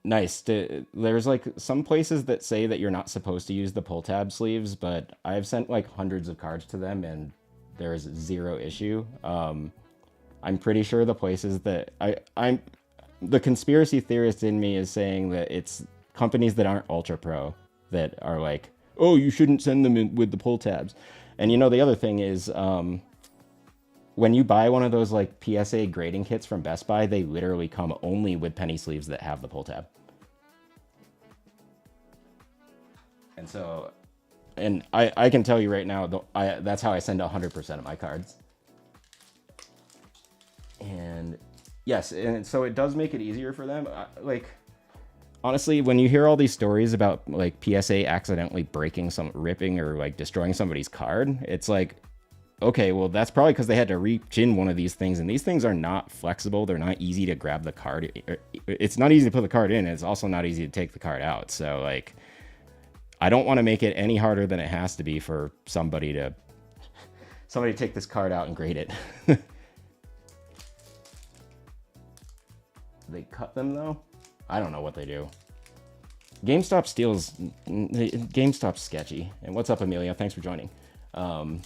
S1: Nice. There's like some places that say that you're not supposed to use the pull tab sleeves, but I've sent like hundreds of cards to them and there's 0 issue. I'm pretty sure the places that I'm the conspiracy theorist in me is saying that it's companies that aren't Ultra Pro that are like, oh, you shouldn't send them in with the pull tabs. And you know, the other thing is, when you buy one of those like PSA grading kits from Best Buy, they literally come only with penny sleeves that have the pull tab. And so, and I can tell you right now, that's how I send 100% of my cards. And yes, and so it does make it easier for them. Like, honestly, when you hear all these stories about like PSA accidentally ripping or like destroying somebody's card, it's like, okay, well, that's probably because they had to reach in one of these things, and these things are not flexible. They're not easy to grab the card. It's not easy to put the card in. And it's also not easy to take the card out. So, like, I don't want to make it any harder than it has to be for somebody to take this card out and grade it. They cut them, though? I don't know what they do. GameStop's sketchy. And what's up, Amelia? Thanks for joining. I'm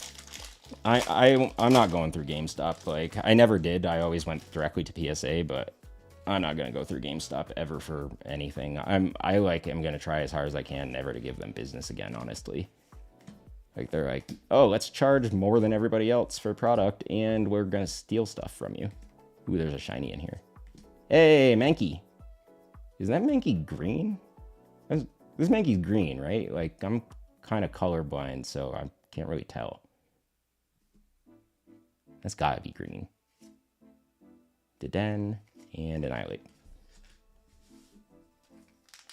S1: not going through GameStop. Like, I never did. I always went directly to PSA, but I'm not going to go through GameStop ever for anything. I'm going to try as hard as I can never to give them business again, honestly. Like, they're like, oh, let's charge more than everybody else for product, and we're going to steal stuff from you. Ooh, there's a shiny in here. Hey, Mankey. Is that Mankey green? This Mankey's green, right? Like, I'm kind of colorblind, so I can't really tell. That's gotta be green. Deden and Annihilate.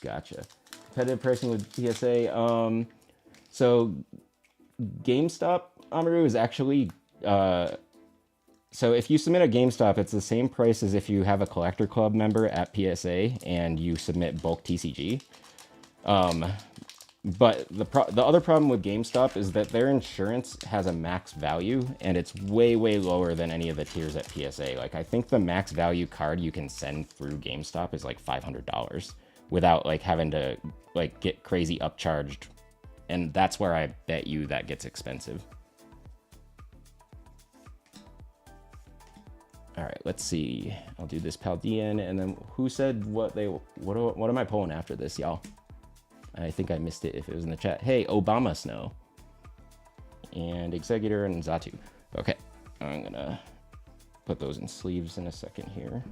S1: Gotcha. Competitive pricing with PSA. So GameStop, Amaru, is actually so if you submit a GameStop, it's the same price as if you have a Collector Club member at PSA and you submit bulk TCG. But the other problem with GameStop is that their insurance has a max value, and it's way lower than any of the tiers at PSA. Like, I think the max value card you can send through GameStop is like $500 without like having to like get crazy upcharged, and that's where I bet you that gets expensive. All right, let's see. I'll do this Paldean, and then who said what am I pulling after this, y'all? I think I missed it if it was in the chat. Hey, Obama Snow. And Executor and Zatu. Okay, I'm gonna put those in sleeves in a second here.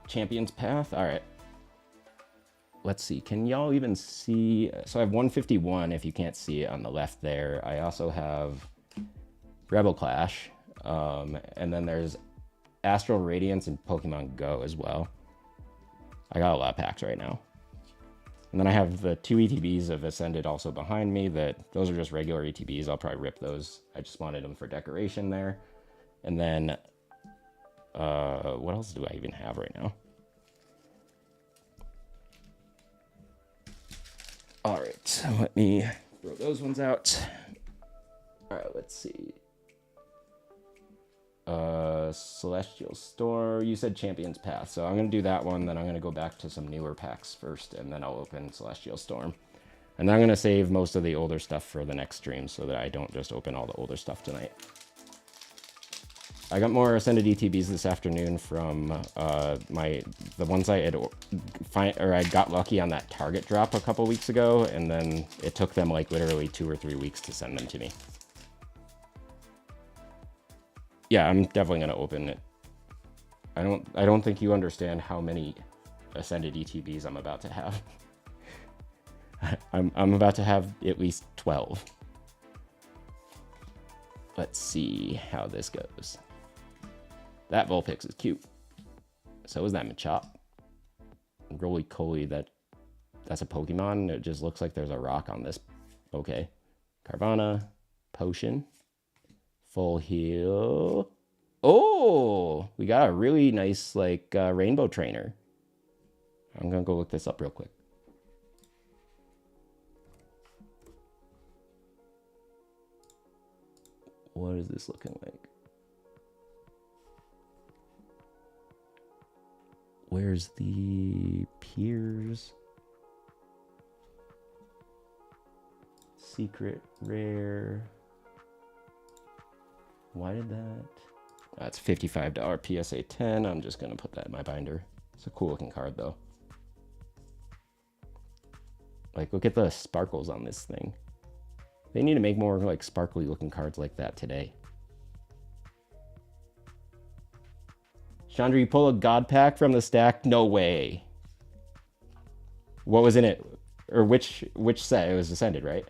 S1: Champion's Path, all right. Let's see, can y'all even see? So I have 151 if you can't see it on the left there. I also have Rebel Clash, and then there's Astral Radiance and Pokemon Go as well. I got a lot of packs right now. And then I have the 2 ETBs of Ascended also behind me. Those are just regular ETBs. I'll probably rip those. I just wanted them for decoration there. And then, what else do I even have right now? All right, so let me throw those ones out. All right, let's see. Celestial Storm. You said Champion's Path, so I'm gonna do that one. Then I'm gonna go back to some newer packs first, and then I'll open Celestial Storm. And then I'm gonna save most of the older stuff for the next stream, so that I don't just open all the older stuff tonight. I got more Ascended ETBs this afternoon from the ones I had I got lucky on that Target drop a couple weeks ago, and then it took them like literally 2 or 3 weeks to send them to me. Yeah, I'm definitely gonna open it. I don't think you understand how many Ascended ETBs I'm about to have. I'm about to have at least 12. Let's see how this goes. That Vulpix is cute. So is that Machop. Roly Coly, that's a Pokemon. It just looks like there's a rock on this. Okay. Carvana, Potion, Full Heal. Oh, we got a really nice like Rainbow Trainer. I'm gonna go look this up real quick. What is this looking like? Where's the Piers? Secret rare. Why did that? That's $55 PSA 10. I'm just gonna put that in my binder. It's a cool looking card though. Like, look at the sparkles on this thing. They need to make more like sparkly looking cards like that today. Chandra, you pull a God Pack from the stack? No way. What was in it? Or which set? It was Ascended, right?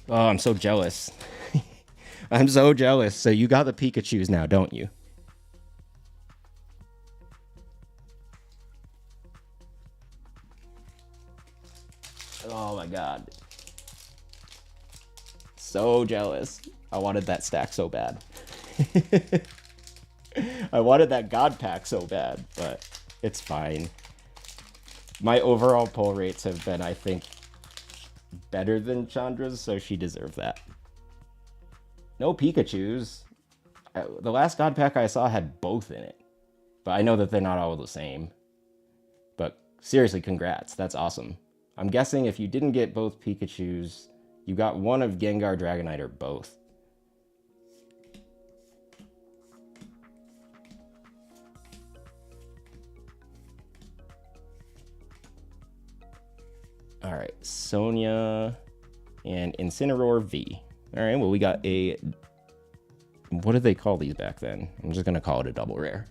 S1: Oh, I'm so jealous. I'm so jealous. So you got the Pikachus now, don't you? Oh my god. So jealous. I wanted that stack so bad. I wanted that God Pack so bad, but it's fine. My overall pull rates have been, I think, better than Chandra's, so she deserved that. No Pikachus. The last God Pack I saw had both in it, but I know that they're not all the same. But seriously, congrats. That's awesome. I'm guessing if you didn't get both Pikachus, you got one of Gengar, Dragonite, or both. All right, Sonia and Incineroar V. All right, well, we got a... What did they call these back then? I'm just going to call it a double rare.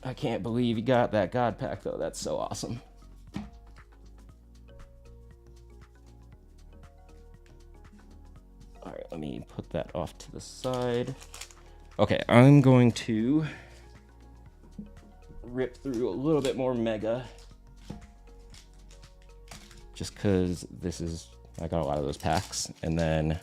S1: I can't believe you got that God Pack, though. That's so awesome. All right, let me put that off to the side. Okay, I'm going to rip through a little bit more Mega. Just because this is... I got a lot of those packs. And then...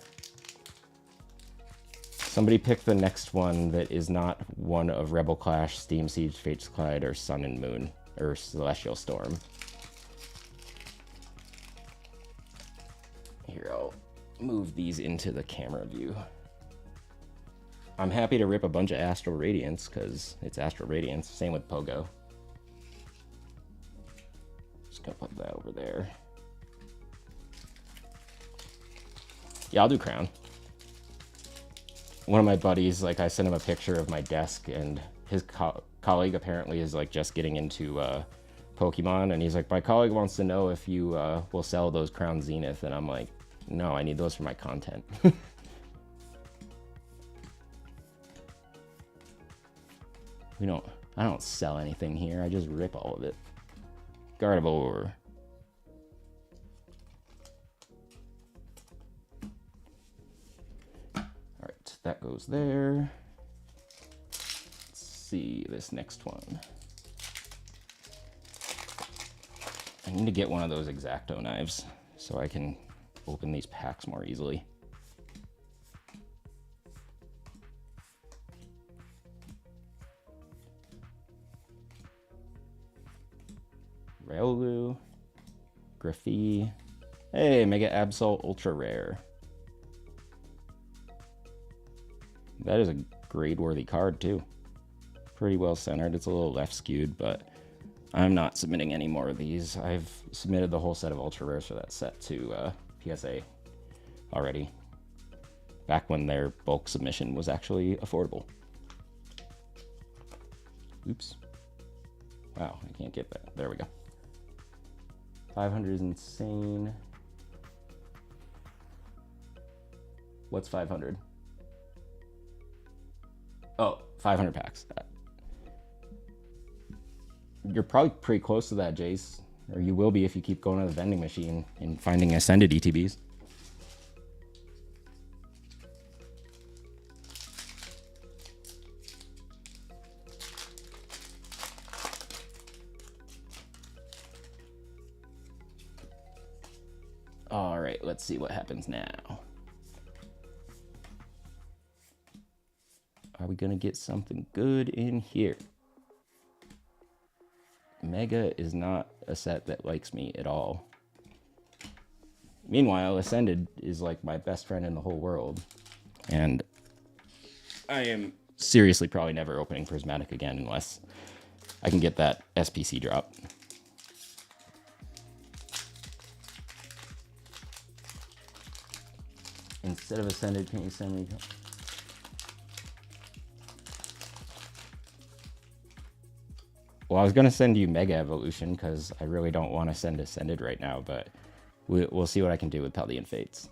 S1: somebody pick the next one that is not one of Rebel Clash, Steam Siege, Fates Collide, or Sun and Moon, or Celestial Storm. Here, I'll move these into the camera view. I'm happy to rip a bunch of Astral Radiance, because it's Astral Radiance. Same with Pogo. Just gonna put that over there. Yeah, I'll do Crown. One of my buddies, like, I sent him a picture of my desk, and his colleague apparently is like just getting into Pokemon, and he's like, my colleague wants to know if you will sell those Crown Zenith, and I'm like, no, I need those for my content. I don't sell anything here, I just rip all of it. Gardevoir. That goes there. Let's see this next one. I need to get one of those X-Acto knives so I can open these packs more easily. Rowlet. Graphy. Hey, Mega Absol Ultra Rare. That is a grade-worthy card, too. Pretty well centered. It's a little left skewed, but I'm not submitting any more of these. I've submitted the whole set of Ultra Rares for that set to PSA already. Back when their bulk submission was actually affordable. Oops. Wow, I can't get that. There we go. 500 is insane. What's 500? Oh, 500 packs. You're probably pretty close to that, Jace. Or you will be if you keep going to the vending machine and finding Ascended ETBs. All right, let's see what happens now. Are we gonna get something good in here? Mega is not a set that likes me at all. Meanwhile, Ascended is like my best friend in the whole world. And I am seriously probably never opening Prismatic again unless I can get that SPC drop. Instead of Ascended, can you send me... Well, I was going to send you Mega Evolution because I really don't want to send Ascended right now, but we'll see what I can do with Paldean Fates.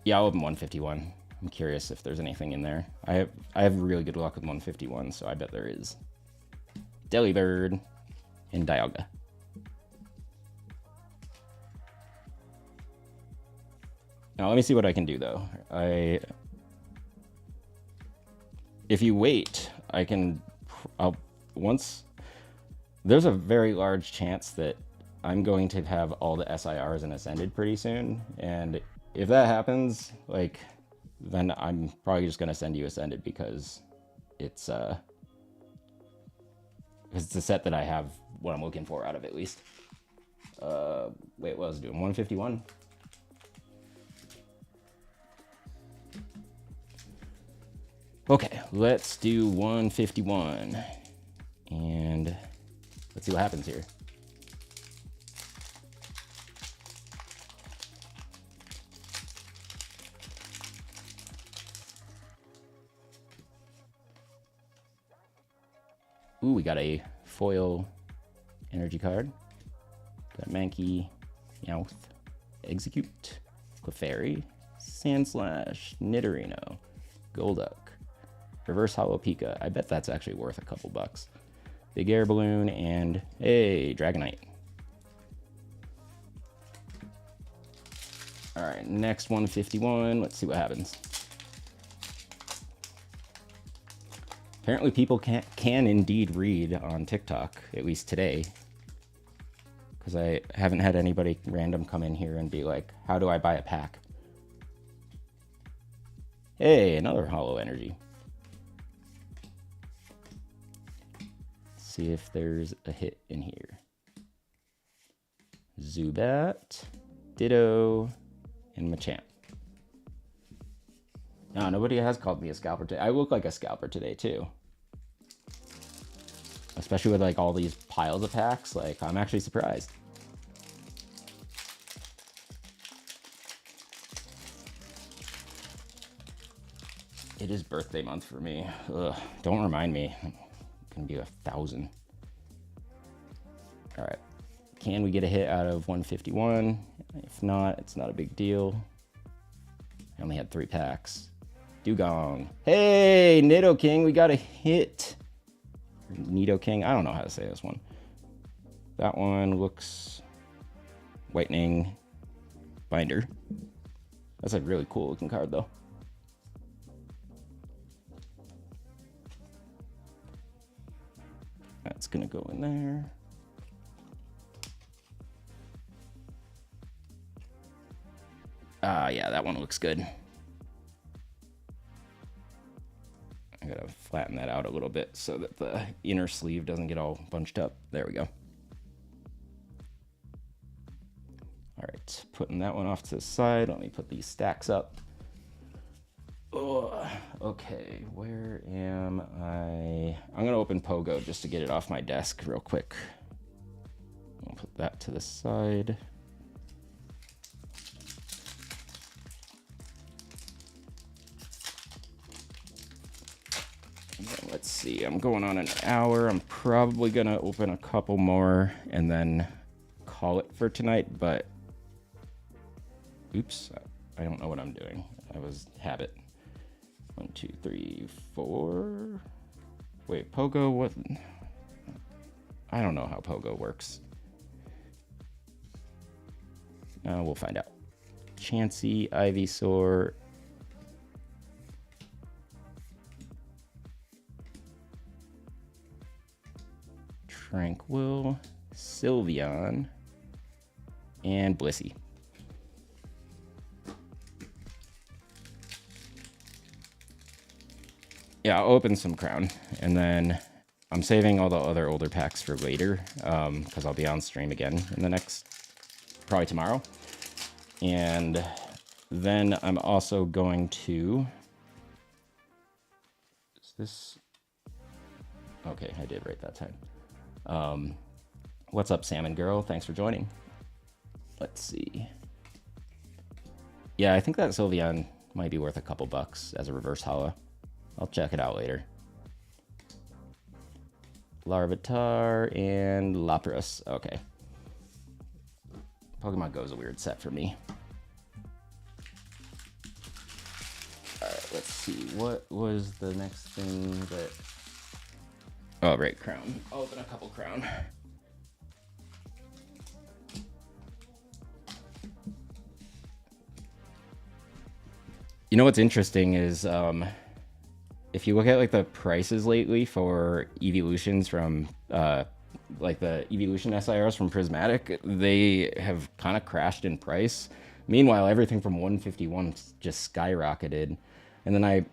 S1: Yeah, I'll open 151. I'm curious if there's anything in there. I have really good luck with 151, so I bet there is. Delibird and Dialga. Now, let me see what I can do, though. If you wait, I can... There's a very large chance that I'm going to have all the SIRs and Ascended pretty soon, and if that happens, like, then I'm probably just gonna send you Ascended because it's a set that I have what I'm looking for out of, at least. Wait, what was I doing? 151. Okay, let's do 151. And let's see what happens here. Ooh, we got a foil energy card. Got Mankey, Meowth, Execute, Clefairy, Sandslash, Nidorino, Golduck, Reverse Hollow Pika. I bet that's actually worth a couple bucks. Big Air Balloon, and hey, Dragonite. All right, next 151. Let's see what happens. Apparently people can indeed read on TikTok, at least today. Because I haven't had anybody random come in here and be like, how do I buy a pack? Hey, another Hollow Energy. See if there's a hit in here. Zubat, Ditto, and Machamp. No, nobody has called me a scalper today. I look like a scalper today too. Especially with like all these piles of packs, like I'm actually surprised. It is birthday month for me. Ugh, don't remind me. Gonna be 1,000. All right, can we get a hit out of 151? If not, it's not a big deal. I only had 3 packs. Dugong. Hey, Nidoking, we got a hit. Nidoking, I don't know how to say this one. That one looks Whitening Binder. That's a really cool looking card though. That's gonna go in there. Yeah, that one looks good. I gotta flatten that out a little bit so that the inner sleeve doesn't get all bunched up. There we go. right, putting that one off to the side. Let me put these stacks up. Oh, okay, where am I? I'm gonna open Pogo just to get it off my desk real quick. I'll put that to the side. Let's see, I'm going on an hour. I'm probably gonna open a couple more and then call it for tonight, but oops, I don't know what I'm doing. I was habit. 1, 2, 3, 4. Wait, Pogo, what? I don't know how Pogo works. We'll find out. Chansey, Ivysaur, Tranquil, Sylveon, and Blissey. Yeah, I'll open some Crown, and then I'm saving all the other older packs for later, because I'll be on stream again in the next, probably tomorrow. And then I'm also going to, is this, okay, I did right that time. What's up, Salmon Girl? Thanks for joining. Let's see. Yeah, I think that Sylveon might be worth a couple bucks as a reverse holo. I'll check it out later. Larvitar and Lapras. Okay. Pokemon Go is a weird set for me. Alright, let's see. What was the next thing that... Oh, right, Crown. I'll open a couple Crown. You know what's interesting is... if you look at like the prices lately for evolutions from like the evolution SIRs from Prismatic, they have kind of crashed in price. Meanwhile, everything from 151 just skyrocketed. And then I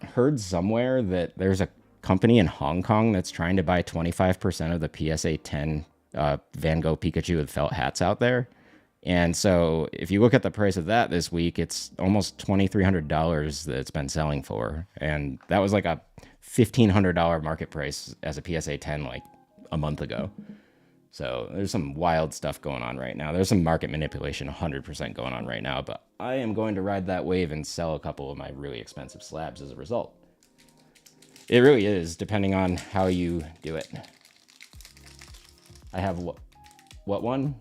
S1: heard somewhere that there's a company in Hong Kong that's trying to buy 25% of the PSA 10 Van Gogh Pikachu with felt hats out there. And so if you look at the price of that this week, it's almost $2,300 that it's been selling for. And that was like a $1,500 market price as a PSA 10 like a month ago. So there's some wild stuff going on right now. There's some market manipulation 100% going on right now. But I am going to ride that wave and sell a couple of my really expensive slabs as a result. It really is, depending on how you do it. I have what one?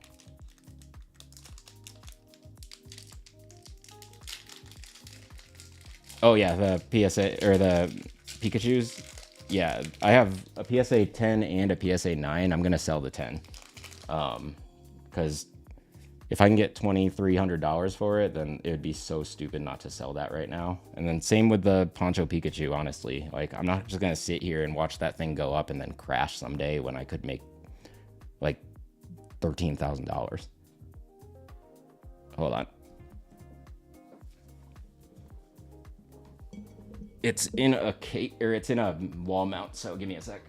S1: Oh yeah, the PSA or the Pikachus. Yeah, I have a PSA 10 and a PSA 9. I'm gonna sell the 10, because if I can get $2,300 for it, then it would be so stupid not to sell that right now. And then same with the Poncho Pikachu. Honestly, like I'm not just gonna sit here and watch that thing go up and then crash someday when I could make like $13,000. Hold on. It's in a case, or it's in a wall mount, so give me a sec.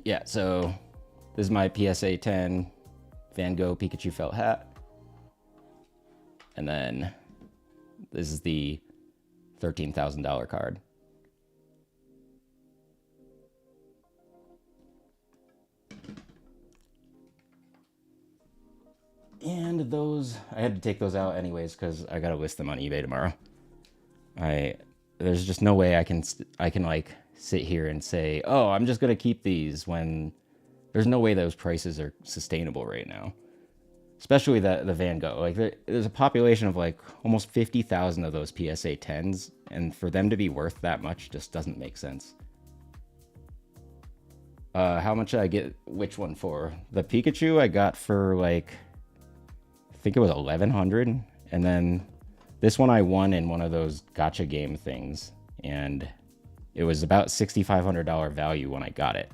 S1: Yeah, so this is my PSA 10 Van Gogh Pikachu felt hat. And then this is the $13,000 card. And those, I had to take those out anyways because I got to list them on eBay tomorrow. There's just no way I can like sit here and say, oh, I'm just going to keep these when there's no way those prices are sustainable right now. Especially the Van Gogh. Like there's a population of like almost 50,000 of those PSA 10s, and for them to be worth that much just doesn't make sense. How much did I get which one for? The Pikachu I got for like, I think it was 1100, and then this one I won in one of those gotcha game things, and it was about $6,500 value when I got it,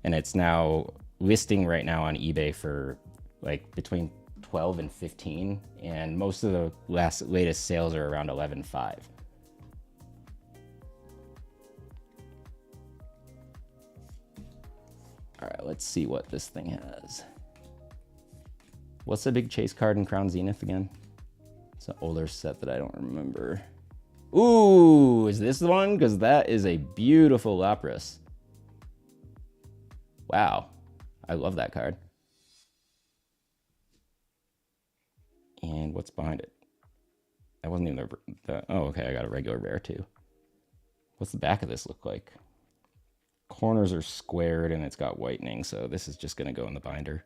S1: and it's now listing right now on eBay for like between 12 and 15, and most of the latest sales are around 11.5. All right, let's see what this thing has. What's the big chase card in Crown Zenith again? It's an older set that I don't remember. Ooh, is this the one? Because that is a beautiful Lapras. Wow, I love that card. And what's behind it? That wasn't even the oh, okay, I got a regular rare too. What's the back of this look like? Corners are squared and it's got whitening, so this is just going to go in the binder.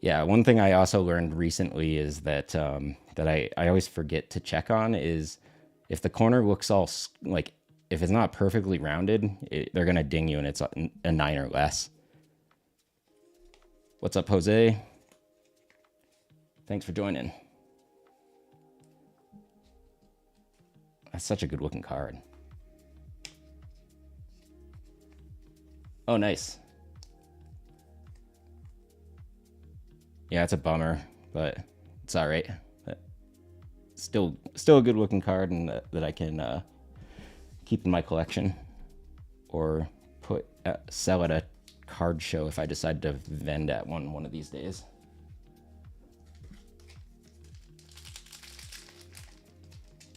S1: Yeah, one thing I also learned recently is that I always forget to check on is if the corner looks all like, if it's not perfectly rounded, they're going to ding you and it's a 9 or less. What's up, Jose? Thanks for joining. That's such a good looking card. Oh, nice. Yeah, it's a bummer, but it's all right. But still a good looking card, and that I can keep in my collection or sell at a card show if I decide to vend at one of these days.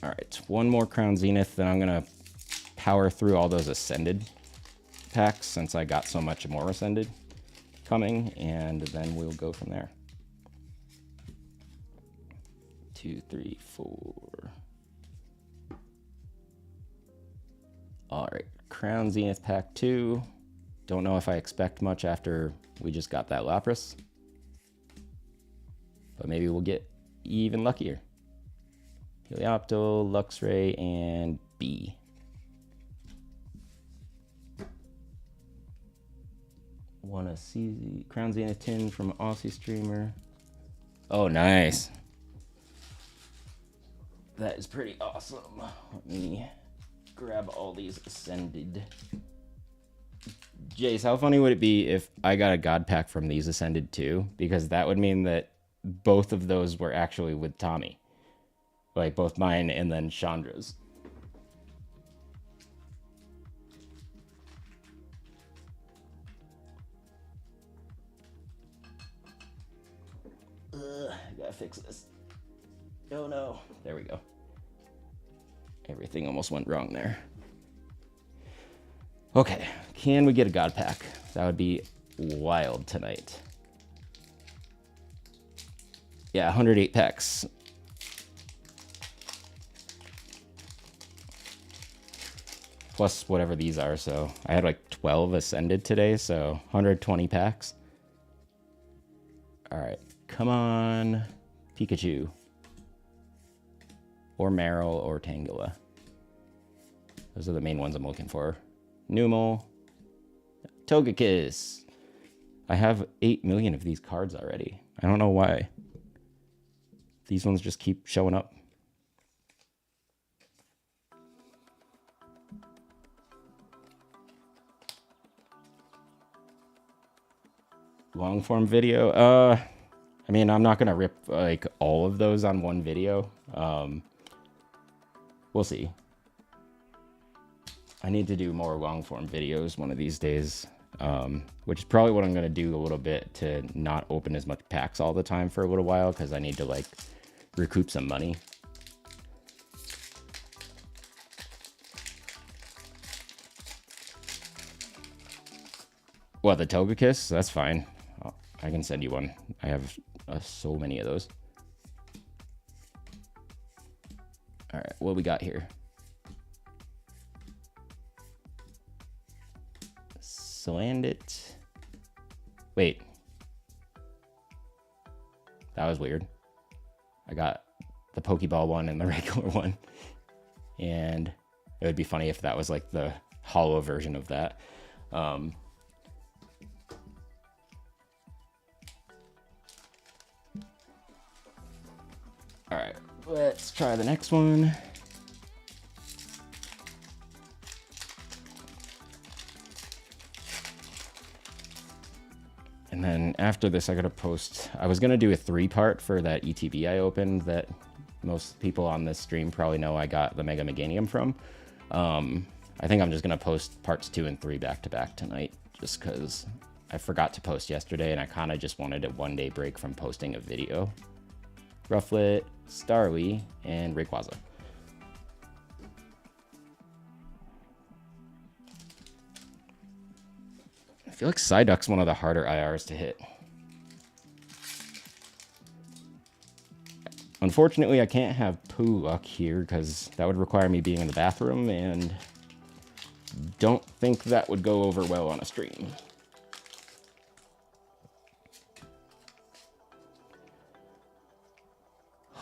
S1: All right, one more Crown Zenith, then I'm gonna power through all those Ascended packs since I got so much more Ascended coming, and then we'll go from there. 2, 3, 4. All right, Crown Zenith pack 2. Don't know if I expect much after we just got that Lapras, but maybe we'll get even luckier. Helioptile, Luxray, and B. Want to see Crown Zenith tin from Aussie streamer. Oh, nice. That is pretty awesome. Let me grab all these Ascended. Jace, how funny would it be if I got a God pack from these Ascended too? Because that would mean that both of those were actually with Tommy. Like both mine and then Chandra's. I gotta fix this. Oh no. There we go. Everything almost went wrong there. Okay, can we get a God pack? That would be wild tonight. Yeah, 108 packs. Plus whatever these are, so I had like 12 Ascended today, so 120 packs. All right, come on, Pikachu. Or Marill or Tangela. Those are the main ones I'm looking for. Numel, Togekiss. I have 8 million of these cards already. I don't know why. These ones just keep showing up. Long form video. I mean, I'm not gonna rip like all of those on one video. We'll see. I need to do more long form videos one of these days, which is probably what I'm going to do a little bit to not open as much packs all the time for a little while, because I need to like recoup some money. What, the Togekiss? That's fine. I can send you one. I have so many of those. All right, what we got here? Salandit. Wait. That was weird. I got the Pokeball one and the regular one. And it would be funny if that was like the hollow version of that. All right, let's try the next one. And then after this, I gotta post. I was gonna do a 3-part for that ETB I opened that most people on this stream probably know I got the Mega Meganium from. I think I'm just gonna post parts 2 and 3 back to back tonight, just because I forgot to post yesterday, and I kind of just wanted a 1-day break from posting a video. Rufflet, Starly, and Rayquaza. I feel like Psyduck's one of the harder IRs to hit. Unfortunately, I can't have Poo luck here because that would require me being in the bathroom, and don't think that would go over well on a stream.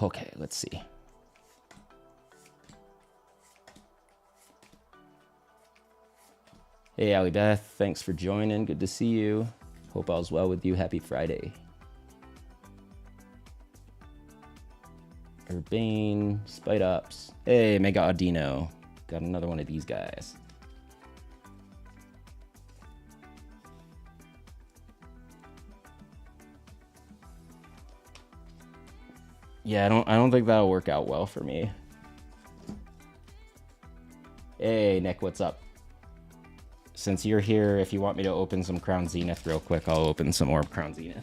S1: Okay, let's see. Hey, Allie Beth, thanks for joining. Good to see you. Hope all's well with you. Happy Friday. Urbane, Spite Ups. Hey, Mega Audino. Got another one of these guys. Yeah, I don't think that'll work out well for me. Hey, Nick, what's up? Since you're here, if you want me to open some Crown Zenith real quick, I'll open some more Crown Zenith.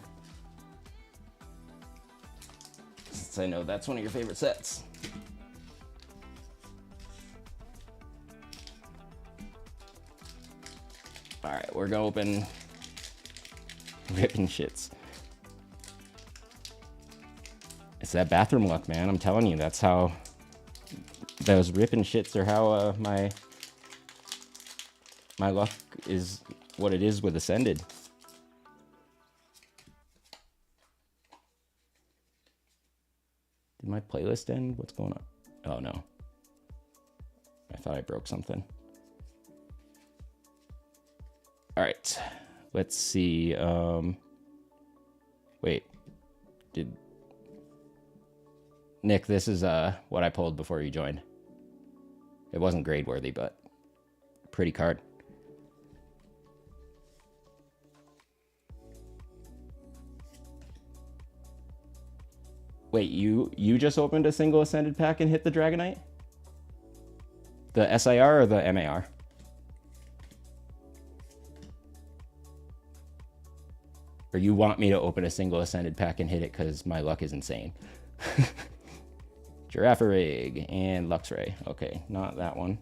S1: Since I know that's one of your favorite sets. Alright, we're gonna open Rippin' Shits. It's that bathroom luck, man. I'm telling you, that's how... Those Rippin' Shits are how my luck is what it is with Ascended. Did my playlist end? What's going on? Oh, no. I thought I broke something. All right. Let's see. Wait. Nick, this is what I pulled before you joined. It wasn't grade worthy, but pretty card. Wait, you just opened a single Ascended pack and hit the Dragonite? The SIR or the MAR? Or you want me to open a single Ascended pack and hit it because my luck is insane? Girafarig and Luxray. Okay, not that one.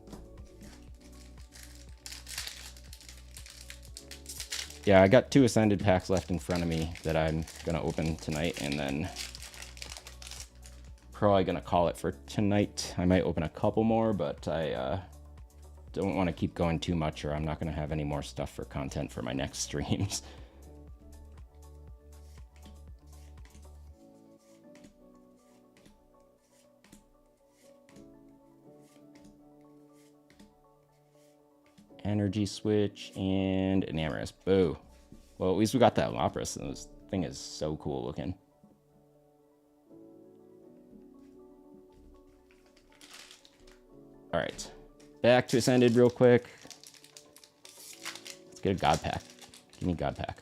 S1: Yeah, I got 2 Ascended packs left in front of me that I'm going to open tonight, and then probably going to call it for tonight. I might open a couple more, but I don't want to keep going too much, or I'm not going to have any more stuff for content for my next streams. Energy Switch and an Amorous. Boo. Well, at least we got that Lapras. This thing is so cool looking. All right. Back to Ascended real quick. Let's get a God Pack. Give me God Pack.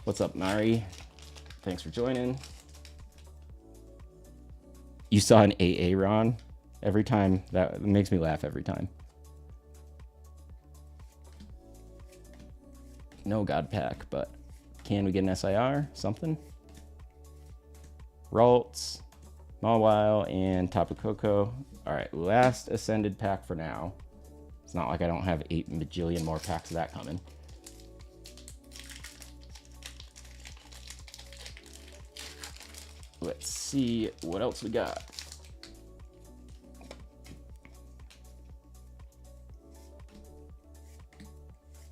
S1: What's up, Mari? Thanks for joining. You saw an AA Ron every time. That makes me laugh every time. No God Pack, but can we get an SIR? Something? Ralts, Mawile, and Tapu Koko. All right, last Ascended pack for now. It's not like I don't have 8 bajillion more packs of that coming. Let's see what else we got.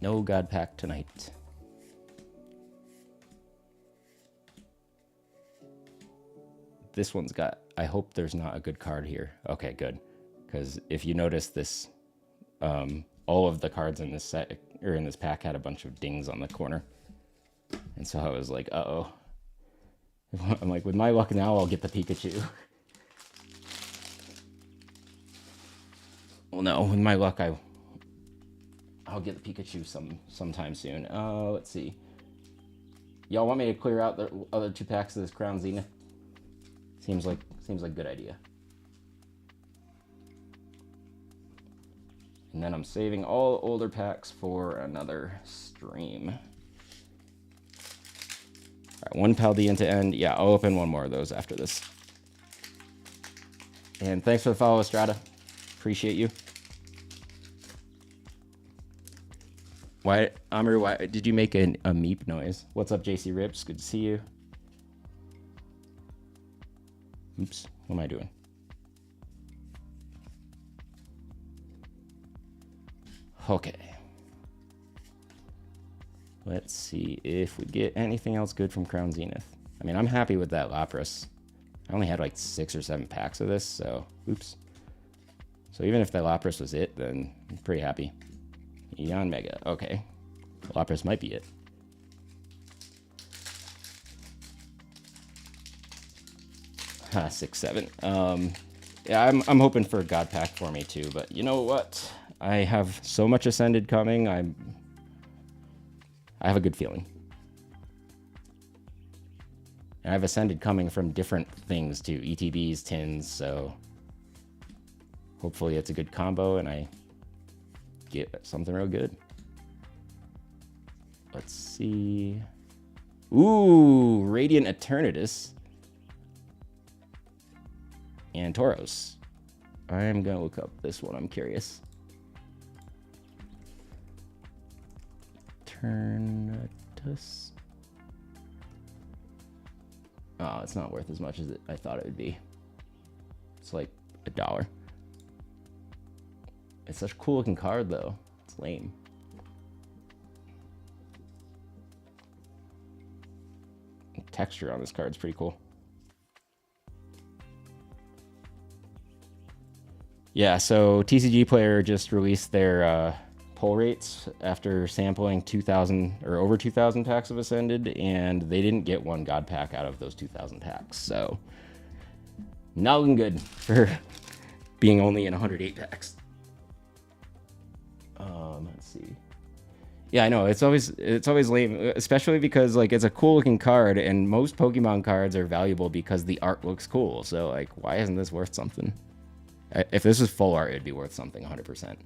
S1: No God Pack tonight. This one's got... I hope there's not a good card here. Okay, good. Because if you notice this, all of the cards in this set, or in this pack, had a bunch of dings on the corner. And so I was like, uh-oh. I'm like, with my luck now, I'll get the Pikachu. Well, no, with my luck, I'll get the Pikachu sometime soon. Let's see. Y'all want me to clear out the other 2 packs of this Crown Zenith? Seems like a good idea. And then I'm saving all older packs for another stream. All right, 1 Paldean to end. Yeah, I'll open 1 more of those after this. And thanks for the follow, Estrada. Appreciate you. Why, Amr, why did you make a meep noise? What's up, JC Rips? Good to see you. Oops, what am I doing? Okay. Let's see if we get anything else good from Crown Zenith. I mean, I'm happy with that Lapras. I only had like 6 or 7 packs of this, so oops. So even if that Lapras was it, then I'm pretty happy. Eon Mega. Okay. Lapras might be it. Ha, 6, 7. Yeah, I'm hoping for a God Pack for me too, but you know what? I have so much Ascended coming. I have a good feeling. And I have Ascended coming from different things too. ETBs, tins, so hopefully it's a good combo and I get something real good. Let's see. Ooh, Radiant Eternatus. And Tauros. I'm gonna look up this one, I'm curious. Eternatus. Oh, it's not worth as much as I thought it would be. It's like $1. It's such a cool looking card though. It's lame. The texture on this card is pretty cool. Yeah, so TCG Player just released their pull rates after sampling 2,000 or over 2,000 packs of Ascended, and they didn't get 1 God Pack out of those 2,000 packs. So not looking good for being only in 108 packs. Let's see. Yeah, I know it's always lame, especially because like it's a cool looking card, and most Pokemon cards are valuable because the art looks cool. So like, why isn't this worth something? If this was full art, it'd be worth something 100%.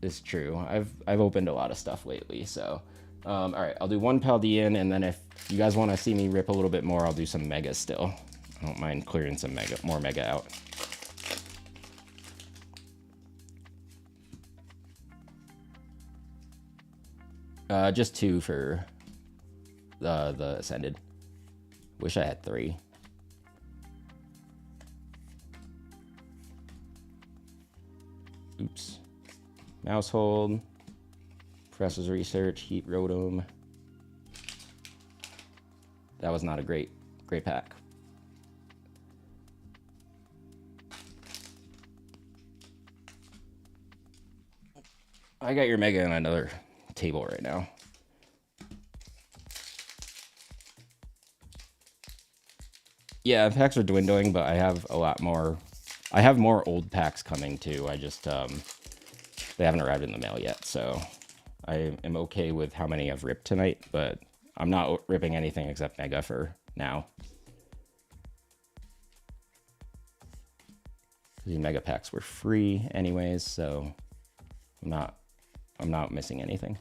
S1: It's true. I've opened a lot of stuff lately, so all right, I'll do 1 Paldean, and then if you guys want to see me rip a little bit more, I'll do some Mega still. I don't mind clearing some more Mega out. Just 2 for the Ascended. Wish I had 3. Oops. Mousehold. Professor's Research. Heat Rotom. That was not a great pack. I got your Mega on another table right now. Yeah, packs are dwindling, but I have a lot more. I have more old packs coming too. I just they haven't arrived in the mail yet, so I am okay with how many I've ripped tonight, but I'm not ripping anything except Mega for now. These Mega packs were free anyways, so I'm not missing anything.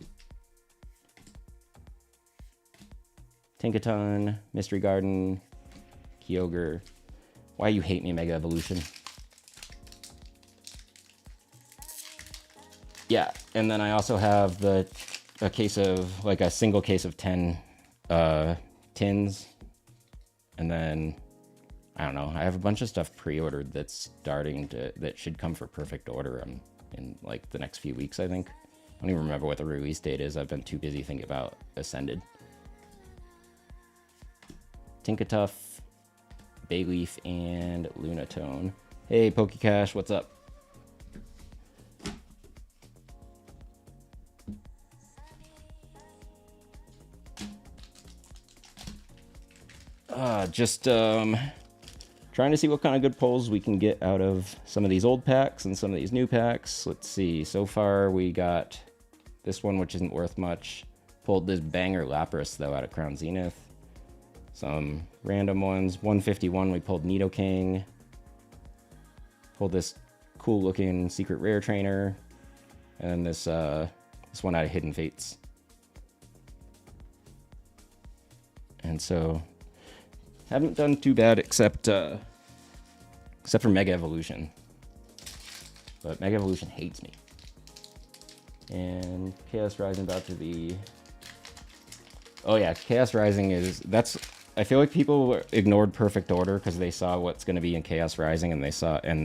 S1: Tinkaton, Mystery Garden, Kyogre. Why you hate me, Mega Evolution? Yeah, and then I also have a single case of 10 tins, and then I don't know. I have a bunch of stuff pre-ordered that should come for perfect order in like the next few weeks, I think. I don't even remember what the release date is. I've been too busy thinking about Ascended. Tinkatuff, Bayleaf, and Lunatone. Hey, PokeCash, what's up? just trying to see what kind of good pulls we can get out of some of these old packs and some of these new packs. Let's see. So far, we got this one, which isn't worth much. Pulled this banger Lapras, though, out of Crown Zenith. Some random ones. 151, we pulled Nidoking. Pulled this cool-looking Secret Rare Trainer. And this one out of Hidden Fates. And so, haven't done too bad except for Mega Evolution. But Mega Evolution hates me. And Chaos Rising about to be... Oh yeah, Chaos Rising is... I feel like people ignored Perfect Order because they saw what's going to be in Chaos Rising and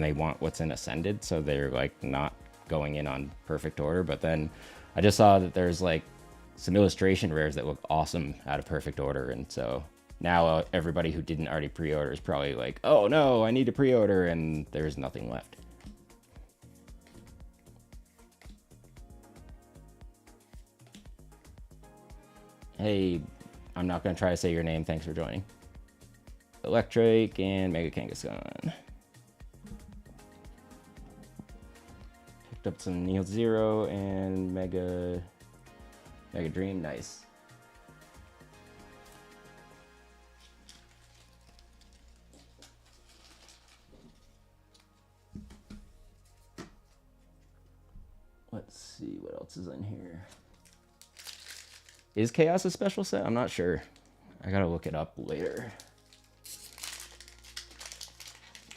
S1: they want what's in Ascended, so they're like not going in on Perfect Order. But then I just saw that there's like some illustration rares that look awesome out of Perfect Order, and so now everybody who didn't already pre-order is probably like, oh no, I need to pre-order, and there's nothing left. Hey, I'm not going to try to say your name. Thanks for joining. Electric and Mega Kangaskhan. Picked up some Neo Zero and Mega Dream. Nice. Let's see what else is in here. Is Chaos a special set? I'm not sure. I gotta look it up later.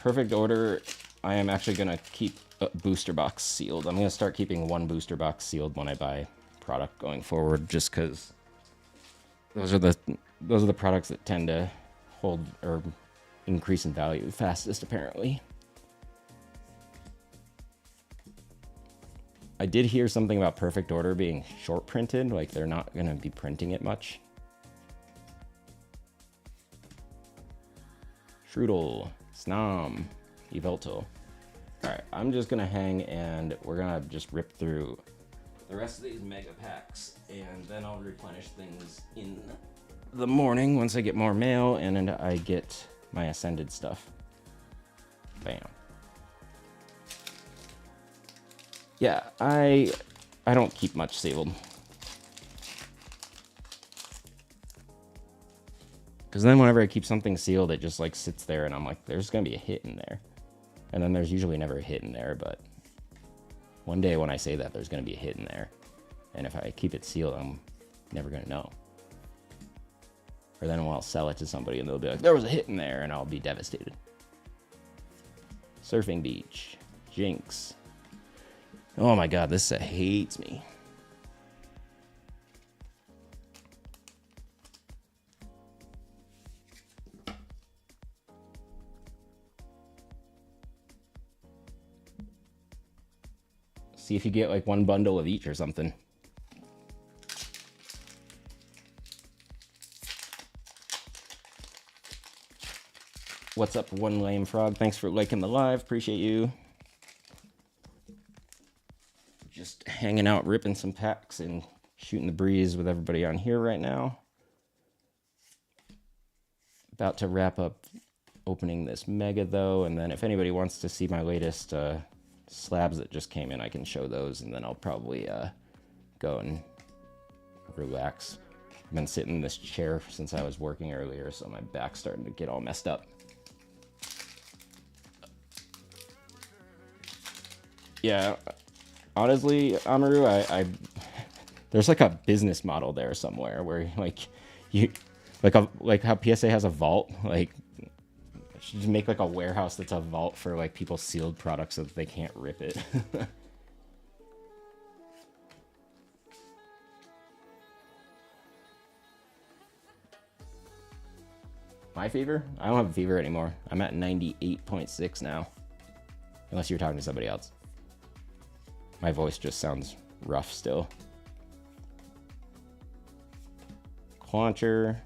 S1: Perfect Order, I am actually gonna keep a booster box sealed. I'm gonna start keeping one booster box sealed when I buy product going forward, just because those are the products that tend to hold or increase in value fastest, apparently. I did hear something about Perfect Order being short printed, like they're not going to be printing it much. Strudel, Snom, Yveltal. Alright, I'm just going to hang and we're going to just rip through the rest of these mega packs, and then I'll replenish things in the morning once I get more mail and I get my Ascended stuff. Bam. Yeah, I don't keep much sealed. Because then whenever I keep something sealed, it just like sits there and I'm like, there's going to be a hit in there. And then there's usually never a hit in there, but one day when I say that, there's going to be a hit in there. And if I keep it sealed, I'm never going to know. Or then I'll sell it to somebody and they'll be like, there was a hit in there, and I'll be devastated. Surfing Beach, Jinx. Oh my god, this set hates me. See if you get like one bundle of each or something. What's up, One Lame Frog? Thanks for liking the live. Appreciate you. Just hanging out, ripping some packs and shooting the breeze with everybody on here right now. About to wrap up opening this mega though, and then if anybody wants to see my latest slabs that just came in, I can show those, and then I'll probably go and relax. I've been sitting in this chair since I was working earlier, so my back's starting to get all messed up. Yeah. Honestly, Amaru, I there's like a business model there somewhere where like you like how PSA has a vault, like should make like a warehouse that's a vault for like people's sealed products so that they can't rip it. My fever? I don't have a fever anymore. I'm at 98.6 now. Unless you're talking to somebody else. My voice just sounds rough still. Clauncher.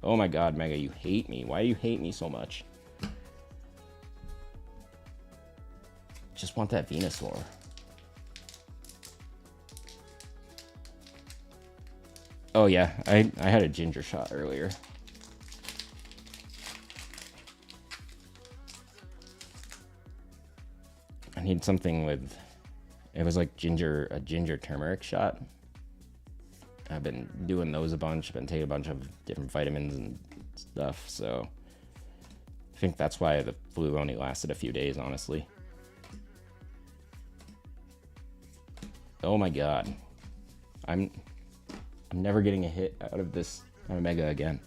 S1: Oh my god, Mega, you hate me. Why do you hate me so much? Just want that Venusaur. Oh yeah, I had a ginger shot earlier. I need something with, it was like a ginger turmeric shot. I've been doing those a bunch. I've been taking a bunch of different vitamins and stuff, so I think that's why the flu only lasted a few days, honestly. Oh my god. I'm never getting a hit out of this Omega again.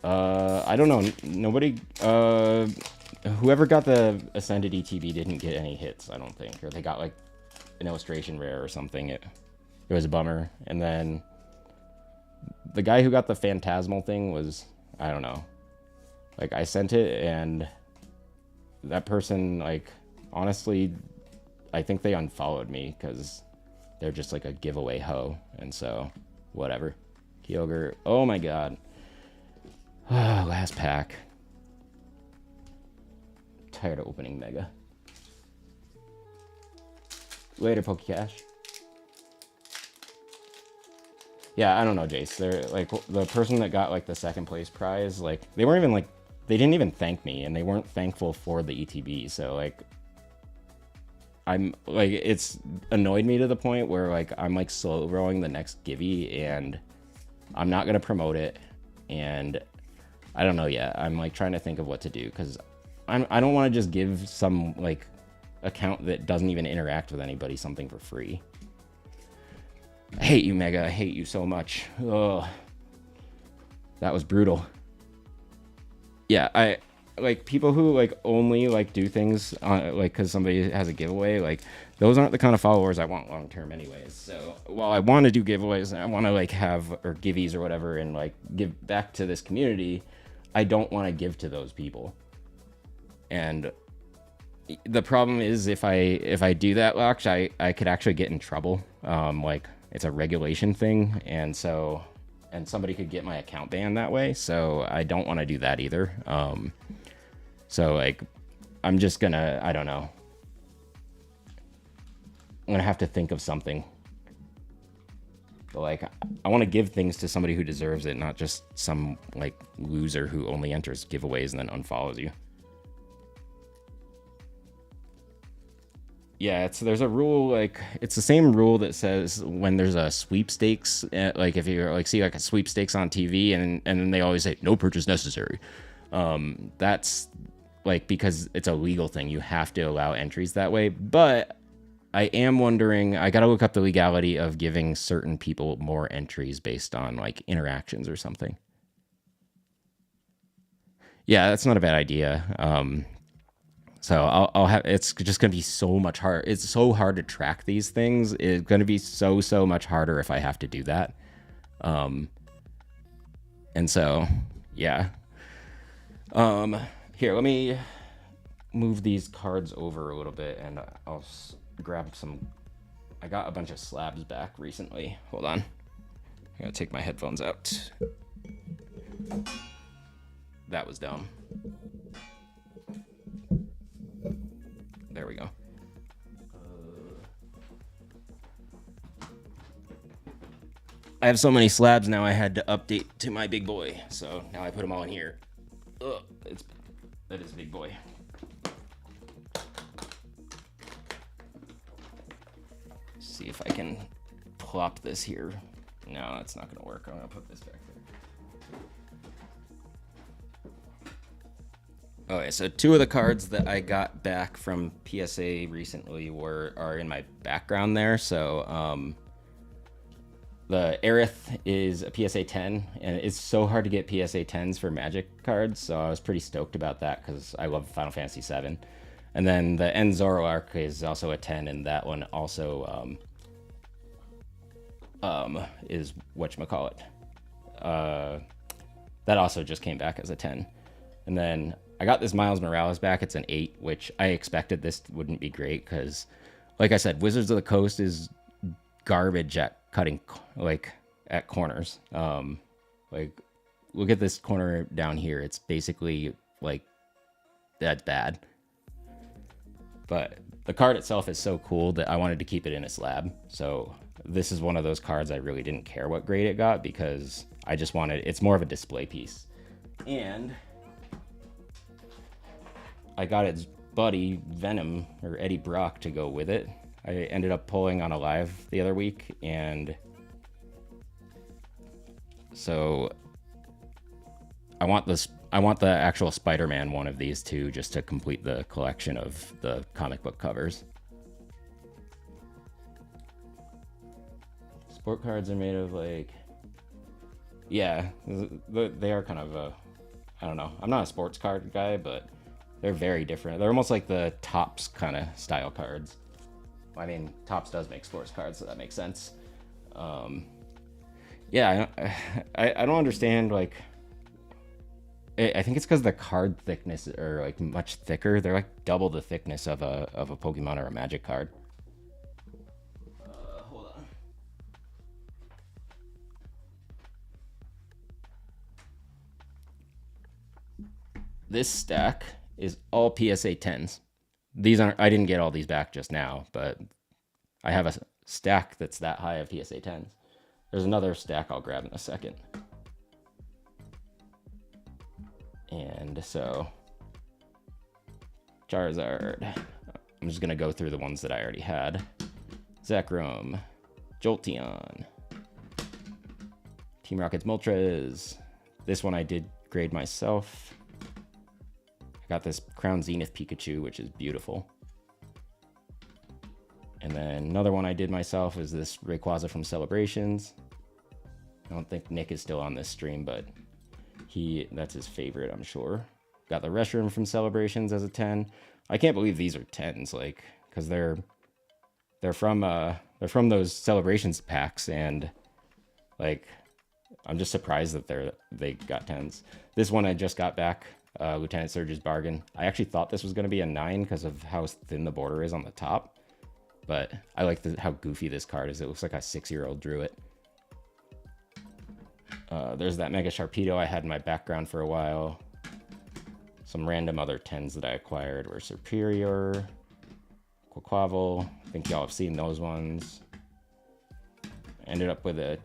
S1: I don't know. Nobody, whoever got the Ascended ETB didn't get any hits, I don't think. Or they got like an illustration rare or something. It was a bummer. And then the guy who got the Phantasmal thing was, I don't know. Like, I sent it and that person, like, honestly, I think they unfollowed me because they're just like a giveaway hoe. And so, whatever. Kyogre. Oh my god. Last pack. Tired of opening Mega. Later, PokeCash. Yeah, I don't know, Jace. They're like the person that got like the second place prize. Like they weren't even like they didn't even thank me, and they weren't thankful for the ETB. So like, I'm like it's annoyed me to the point where like I'm like slow rolling the next Givey, and I'm not gonna promote it, and I don't know yet. I'm like trying to think of what to do because I don't want to just give some like account that doesn't even interact with anybody something for free. I hate you, Mega. I hate you so much. Ugh. That was brutal. Yeah, I like people who like only like do things like because somebody has a giveaway. Like those aren't the kind of followers I want long term, anyways. So while I want to do giveaways and I want to like have or giveys or whatever and like give back to this community, I don't want to give to those people. And the problem is if I do that, Lox, I could actually get in trouble. Like it's a regulation thing, and so somebody could get my account banned that way. So I don't want to do that either. So like I'm just gonna, I don't know. I'm gonna have to think of something. But like I want to give things to somebody who deserves it, not just some like loser who only enters giveaways and then unfollows you. Yeah, there's a rule, like it's the same rule that says when there's a sweepstakes, like if you like see like a sweepstakes on TV and then they always say no purchase necessary. That's like because it's a legal thing, you have to allow entries that way. But I am wondering, I gotta look up the legality of giving certain people more entries based on like interactions or something. Yeah, that's not a bad idea. So I'll have, it's just going to be so much hard. It's so hard to track these things. It's going to be so much harder if I have to do that. And so, yeah. Here, let me move these cards over a little bit and I'll grab some. I got a bunch of slabs back recently. Hold on. I'm going to take my headphones out. That was dumb. There we go. I have so many slabs now I had to update to my big boy. So now I put them all in here. That is big boy. See if I can plop this here. No, that's not gonna work. I'm gonna put this back there. Okay, so two of the cards that I got back from PSA recently are in my background there. So the Aerith is a PSA 10, and it's so hard to get PSA 10s for Magic cards, so I was pretty stoked about that because I love Final Fantasy VII. And then the End Zoroark is also a 10, and that one also is whatchamacallit. That also just came back as a 10. And then I got this Miles Morales back. It's an 8, which I expected this wouldn't be great because, like I said, Wizards of the Coast is garbage at cutting, like, at corners. Like, look at this corner down here. It's basically, like, that bad. But the card itself is so cool that I wanted to keep it in a slab. So this is one of those cards I really didn't care what grade it got because I just wanted, it's more of a display piece. And I got its buddy Venom or Eddie Brock to go with it. I ended up pulling on a live the other week, and so I want the actual Spider-Man one of these two just to complete the collection of the comic book covers. Sport cards are made of like, yeah, they are kind of I don't know. I'm not a sports card guy, but they're very different. They're almost like the Topps kind of style cards. I mean, Topps does make sports cards, so that makes sense. Yeah, I don't understand, like, I think it's because the card thickness are like much thicker. They're like double the thickness of a Pokemon or a Magic card. Hold on. This stack is all PSA 10s. These aren't, I didn't get all these back just now, but I have a stack that's that high of PSA 10s. There's another stack I'll grab in a second. And so, Charizard. I'm just going to go through the ones that I already had. Zekrom, Jolteon, Team Rocket's Moltres. This one I did grade myself. I got this Crown Zenith Pikachu, which is beautiful. And then another one I did myself is this Rayquaza from Celebrations. I don't think Nick is still on this stream, but that's his favorite, I'm sure. Got the Reshiram from Celebrations as a 10. I can't believe these are 10s, like, because they're from those Celebrations packs, and like, I'm just surprised that they got 10s. This one I just got back, Lieutenant Surge's Bargain. I actually thought this was going to be a 9 because of how thin the border is on the top, but I like how goofy this card is. It looks like a 6-year-old drew it. There's that Mega Sharpedo I had in my background for a while. Some random other 10s that I acquired were Superior, Quaquaval. I think y'all have seen those ones. Ended up with a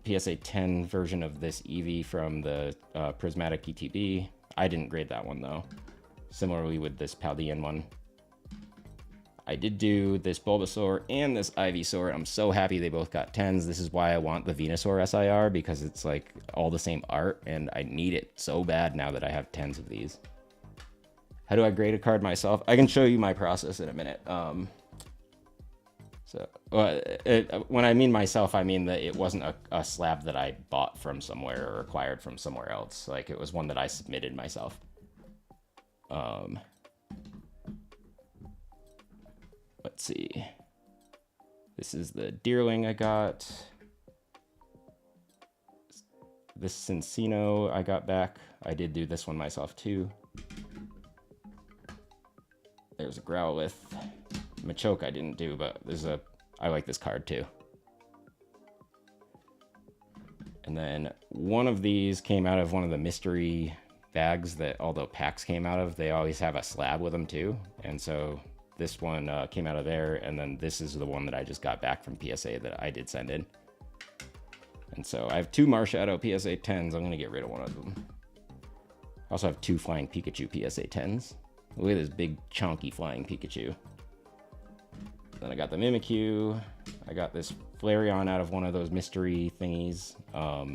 S1: PSA 10 version of this Eevee from the Prismatic ETB. I didn't grade that one though. Similarly with this Paldean one. I did do this Bulbasaur and this Ivysaur. I'm so happy they both got 10s. This is why I want the Venusaur SIR, because it's like all the same art and I need it so bad now that I have 10s of these. How do I grade a card myself? I can show you my process in a minute. When I mean myself, I mean that it wasn't a slab that I bought from somewhere or acquired from somewhere else. Like, it was one that I submitted myself. Let's see. This is the Deerling I got. This Cincino I got back. I did do this one myself too. There's a Growlithe. Machoke I didn't do, but I like this card too. And then one of these came out of one of the mystery bags that all the packs came out of. They always have a slab with them too. And so this one came out of there, and then this is the one that I just got back from PSA that I did send in. And so I have 2 Marshadow PSA 10s. I'm going to get rid of one of them. I also have 2 Flying Pikachu PSA 10s. Look at this big, chunky Flying Pikachu. Then I got the Mimikyu. I got this Flareon out of one of those mystery thingies. I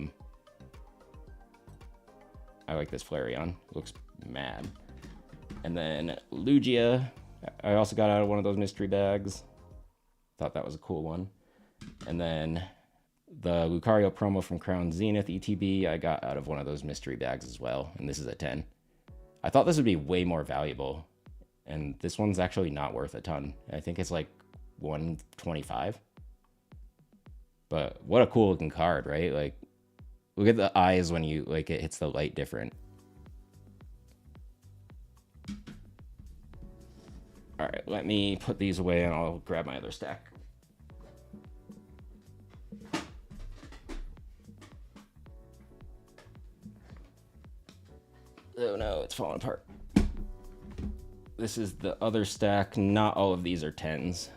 S1: like this Flareon. Looks mad. And then Lugia. I also got out of one of those mystery bags. Thought that was a cool one. And then the Lucario promo from Crown Zenith ETB, I got out of one of those mystery bags as well. And this is a 10. I thought this would be way more valuable. And this one's actually not worth a ton. I think it's like 125. But what a cool looking card, right? Like, look at the eyes when you, like, it hits the light different. All right, let me put these away and I'll grab my other stack. Oh no, it's falling apart. This is the other stack. Not all of these are 10s.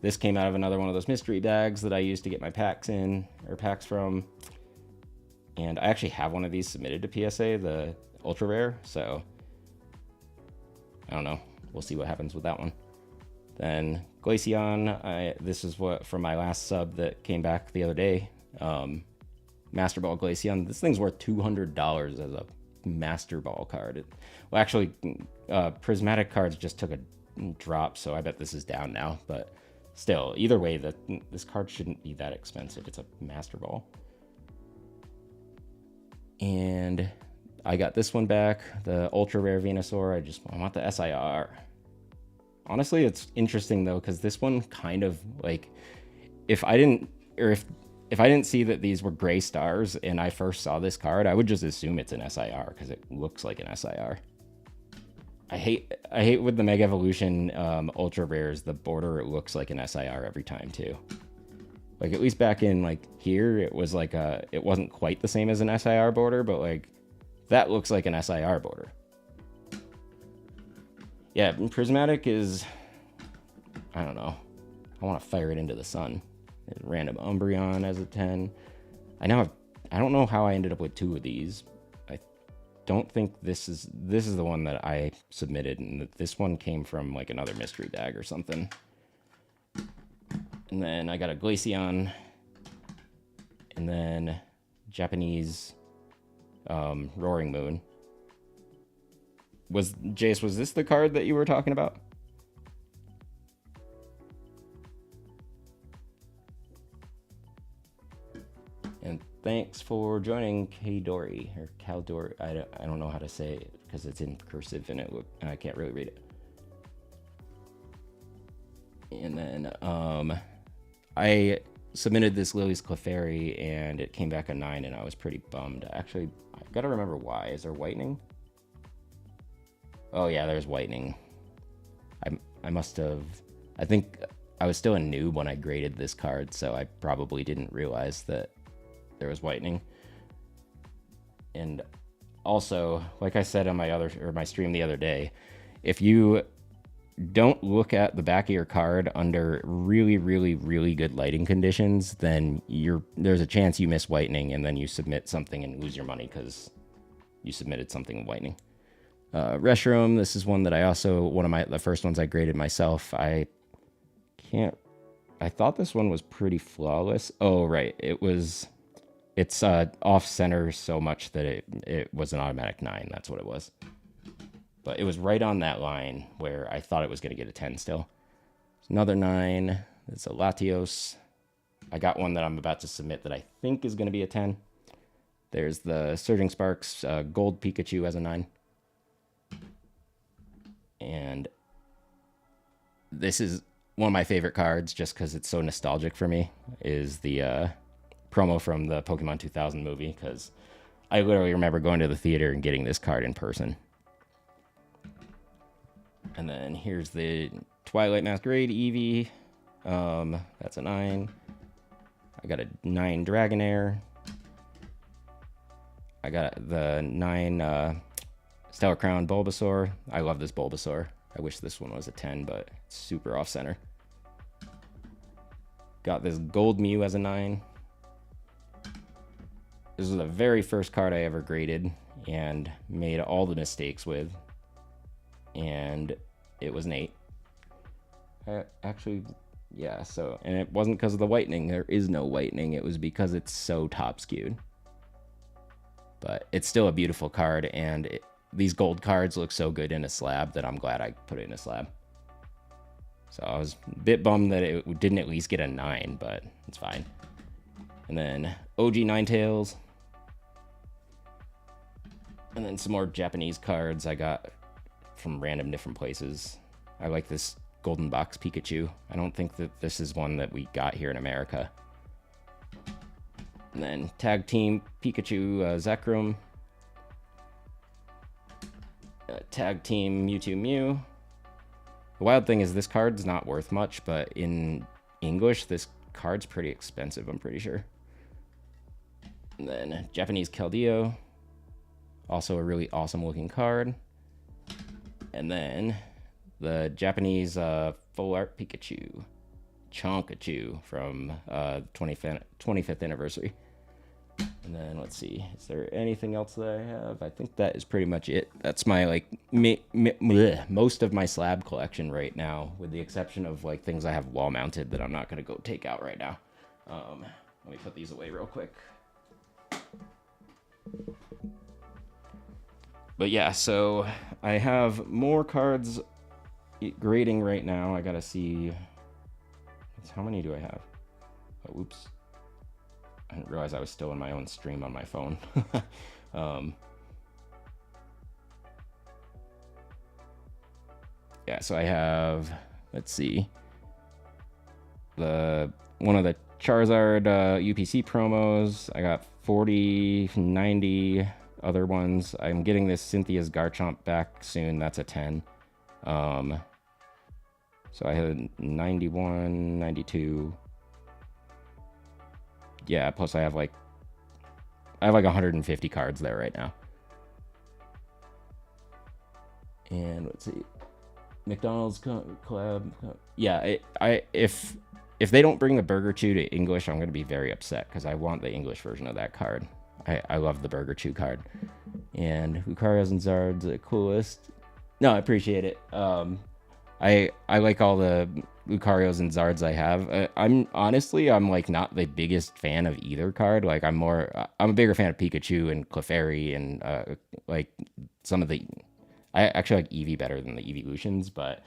S1: This came out of another one of those mystery bags that I used to get my packs from. And I actually have one of these submitted to PSA, the ultra rare. So I don't know. We'll see what happens with that one. Then Glaceon, this is what from my last sub that came back the other day. Master Ball Glaceon. This thing's worth $200 as a Master Ball card. Well, actually, Prismatic cards just took a drop, so I bet this is down now. But still, either way, this card shouldn't be that expensive. It's a Master Ball. And I got this one back, the Ultra Rare Venusaur. I want the SIR. Honestly, it's interesting though, because this one kind of like, if I didn't see that these were gray stars and I first saw this card, I would just assume it's an SIR because it looks like an SIR. I hate with the Mega Evolution Ultra Rares, the border, it looks like an SIR every time too. Like at least back in like here, it was like it wasn't quite the same as an SIR border, but like that looks like an SIR border. Yeah, Prismatic is, I don't know. I want to fire it into the sun. Random Umbreon as a 10. I don't know how I ended up with 2 of these. I don't think this is the one that I submitted, and this one came from like another mystery bag or something. And then I got a Glaceon, and then Japanese Roaring Moon. Jace, was this the card that you were talking about? And thanks for joining Kaldori or Kaldori. I don't know how to say it because it's in cursive and I can't really read it. And then I submitted this Lily's Clefairy and it came back a 9 and I was pretty bummed. Actually, I've got to remember why. Is there whitening? Oh yeah, there's whitening. I must have... I think I was still a noob when I graded this card, so I probably didn't realize that there was whitening. And also, like I said on my stream the other day, if you don't look at the back of your card under really, really, really good lighting conditions, then there's a chance you miss whitening and then you submit something and lose your money because you submitted something with whitening. Reshiram, this is one that one of the first ones I graded myself. I thought this one was pretty flawless. Oh, right. It's off center so much that it was an automatic 9. That's what it was. But it was right on that line where I thought it was going to get a 10 still. Another 9. It's a Latios. I got one that I'm about to submit that I think is going to be a 10. There's the Surging Sparks Gold Pikachu as a 9. And this is one of my favorite cards just because it's so nostalgic for me, is the promo from the Pokemon 2000 movie, because I literally remember going to the theater and getting this card in person. And then here's the Twilight Masquerade Eevee. That's a 9. I got a 9 Dragonair. I got the 9 Stellar Crown Bulbasaur. I love this Bulbasaur. I wish this one was a 10, but it's super off-center. Got this Gold Mew as a 9. This is the very first card I ever graded and made all the mistakes with. And it was an 8. Actually, yeah, so... And it wasn't because of the whitening. There is no whitening. It was because it's so top-skewed. But it's still a beautiful card, and these gold cards look so good in a slab that I'm glad I put it in a slab. So I was a bit bummed that it didn't at least get a 9, but it's fine. And then OG Ninetales. And then some more Japanese cards I got from random different places. I like this Golden Box Pikachu. I don't think that this is one that we got here in America. And then Tag Team Pikachu Zekrom. Tag Team Mewtwo Mew. The wild thing is this card's not worth much, but in English, this card's pretty expensive, I'm pretty sure. And then Japanese Keldeo. Also a really awesome looking card. And then the Japanese full art Pikachu. Chonkachu from 25th anniversary. And then let's see, is there anything else that I have? I think that is pretty much it. That's my like most of my slab collection right now, with the exception of like things I have wall mounted that I'm not gonna go take out right now. Let me put these away real quick. But yeah, so I have more cards grading right now. I gotta see, how many do I have? Oh, oops. I didn't realize I was still in my own stream on my phone. Yeah, so I have, let's see, one of the Charizard UPC promos. I got 40, 90 other ones. I'm getting this Cynthia's Garchomp back soon. That's a 10. So I had 91, 92. Yeah, plus I have like 150 cards there right now. And let's see, McDonald's collab. Yeah, if they don't bring the Burger Chew to English, I'm gonna be very upset because I want the English version of that card. I love the Burger Chew card. And Lucario's and Zards the coolest. No, I appreciate it. I like all the Lucarios and Zards I have. I'm like not the biggest fan of either card. Like I'm a bigger fan of Pikachu and Clefairy and like some of the. I actually like Eevee better than the Eeveelutions, but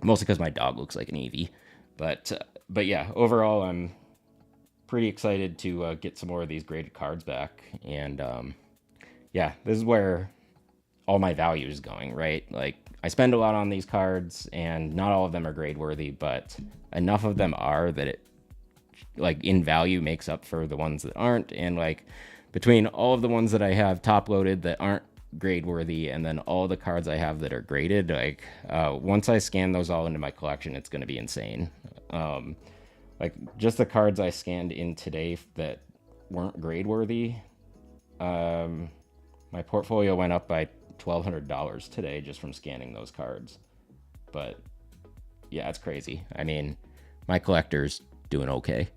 S1: mostly because my dog looks like an Eevee. But yeah, overall I'm pretty excited to get some more of these graded cards back. And yeah, this is where all my value is going, right? Like I spend a lot on these cards and not all of them are grade worthy, but enough of them are that it like in value makes up for the ones that aren't. And like between all of the ones that I have top loaded that aren't grade worthy and then all the cards I have that are graded, like once I scan those all into my collection, it's going to be insane. Like just the cards I scanned in today that weren't grade worthy, my portfolio went up by $1,200 today just from scanning those cards. But yeah, it's crazy. I mean, my collector's doing okay.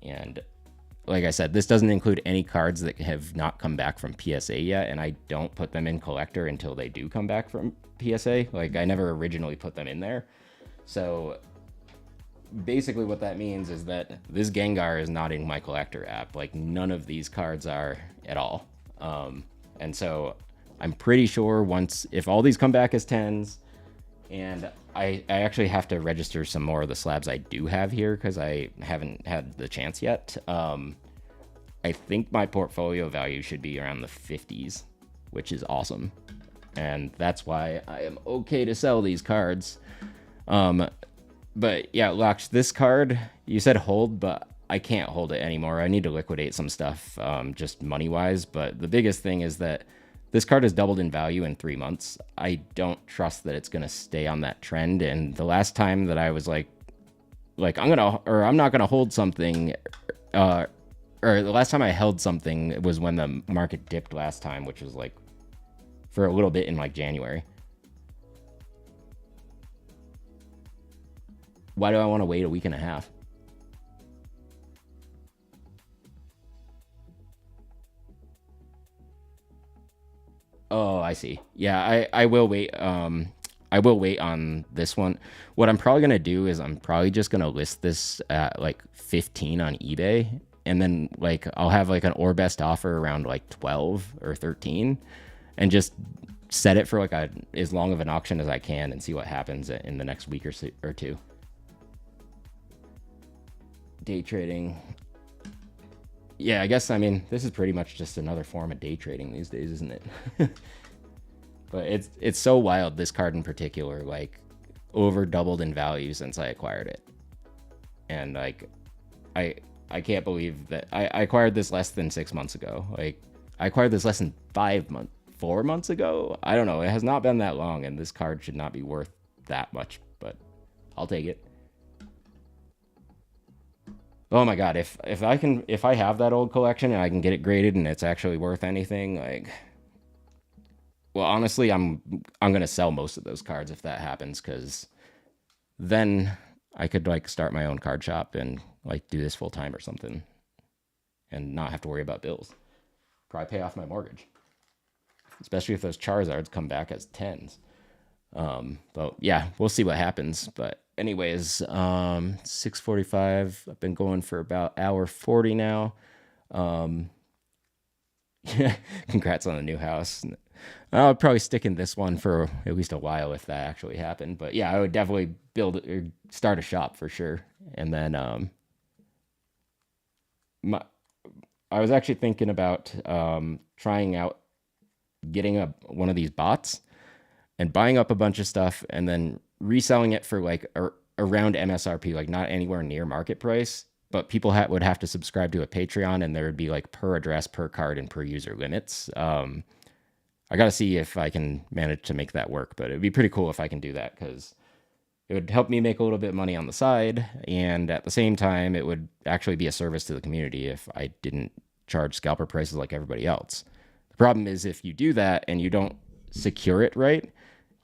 S1: And like I said, this doesn't include any cards that have not come back from PSA yet, and I don't put them in collector until they do come back from PSA. Like I never originally put them in there. So basically what that means is that this Gengar is not in my collector app. Like none of these cards are at all. And so I'm pretty sure if all these come back as 10s, and I actually have to register some more of the slabs I do have here because I haven't had the chance yet. I think my portfolio value should be around the 50s, which is awesome. And that's why I am okay to sell these cards. But yeah, Lox, this card, you said hold, but I can't hold it anymore. I need to liquidate some stuff, just money-wise. But the biggest thing is that this card has doubled in value in 3 months. I don't trust that it's going to stay on that trend. And the last time that I was like I'm not going to hold something, or the last time I held something was when the market dipped last time, which was like for a little bit in like January. Why do I want to wait a week and a half? Oh, I see. Yeah, I will wait. I will wait on this one. What I'm probably gonna do is I'm probably just gonna list this at like 15 on eBay, and then like I'll have like an or best offer around like 12 or 13, and just set it for like as long of an auction as I can and see what happens in the next week or two. Day trading. Yeah, I guess, I mean, this is pretty much just another form of day trading these days, isn't it? But it's so wild, this card in particular, like over doubled in value since I acquired it. And like I can't believe that I acquired this less than 6 months ago. Like I acquired this less than 4 months ago. I don't know. It has not been that long, and this card should not be worth that much, but I'll take it. Oh my god, if I have that old collection and I can get it graded and it's actually worth anything, like, well, honestly, I'm gonna sell most of those cards if that happens, because then I could like start my own card shop and like do this full time or something. and not have to worry about bills. Probably pay off my mortgage, especially if those Charizards come back as 10s. But yeah, we'll see what happens. But anyways, 6:45. I've been going for about hour 40 now. Congrats on the new house. I'll probably stick in this one for at least a while if that actually happened. But yeah, I would definitely build or start a shop for sure. And then my, I was actually thinking about trying out getting one of these bots and buying up a bunch of stuff and then reselling it for like around MSRP, like not anywhere near market price. But people would have to subscribe to a Patreon, and there would be like per address, per card, and per user limits. I got to see if I can manage to make that work, but it'd be pretty cool if I can do that because it would help me make a little bit of money on the side, and at the same time, it would actually be a service to the community if I didn't charge scalper prices like everybody else. The problem is if you do that and you don't secure it right,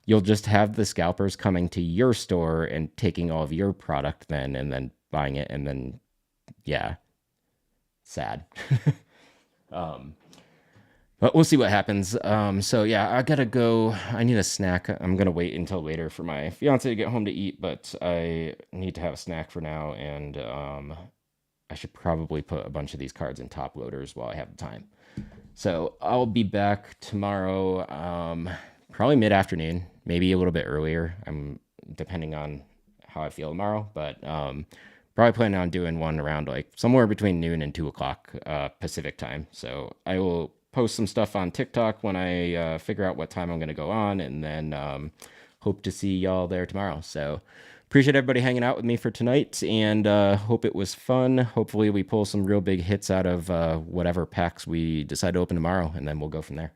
S1: you'll just have the scalpers coming to your store and taking all of your product then and then buying it, and then yeah, sad. But we'll see what happens. So yeah, I gotta go. I need a snack. I'm gonna wait until later for my fiance to get home to eat, but I need to have a snack for now, and I should probably put a bunch of these cards in top loaders while I have the time. So I'll be back tomorrow, probably mid-afternoon, maybe a little bit earlier. I'm depending on how I feel tomorrow, but probably planning on doing one around like somewhere between noon and 2 o'clock Pacific time. So I will post some stuff on TikTok when I figure out what time I'm going to go on, and then hope to see y'all there tomorrow. So appreciate everybody hanging out with me for tonight, and hope it was fun. Hopefully we pull some real big hits out of whatever packs we decide to open tomorrow, and then we'll go from there.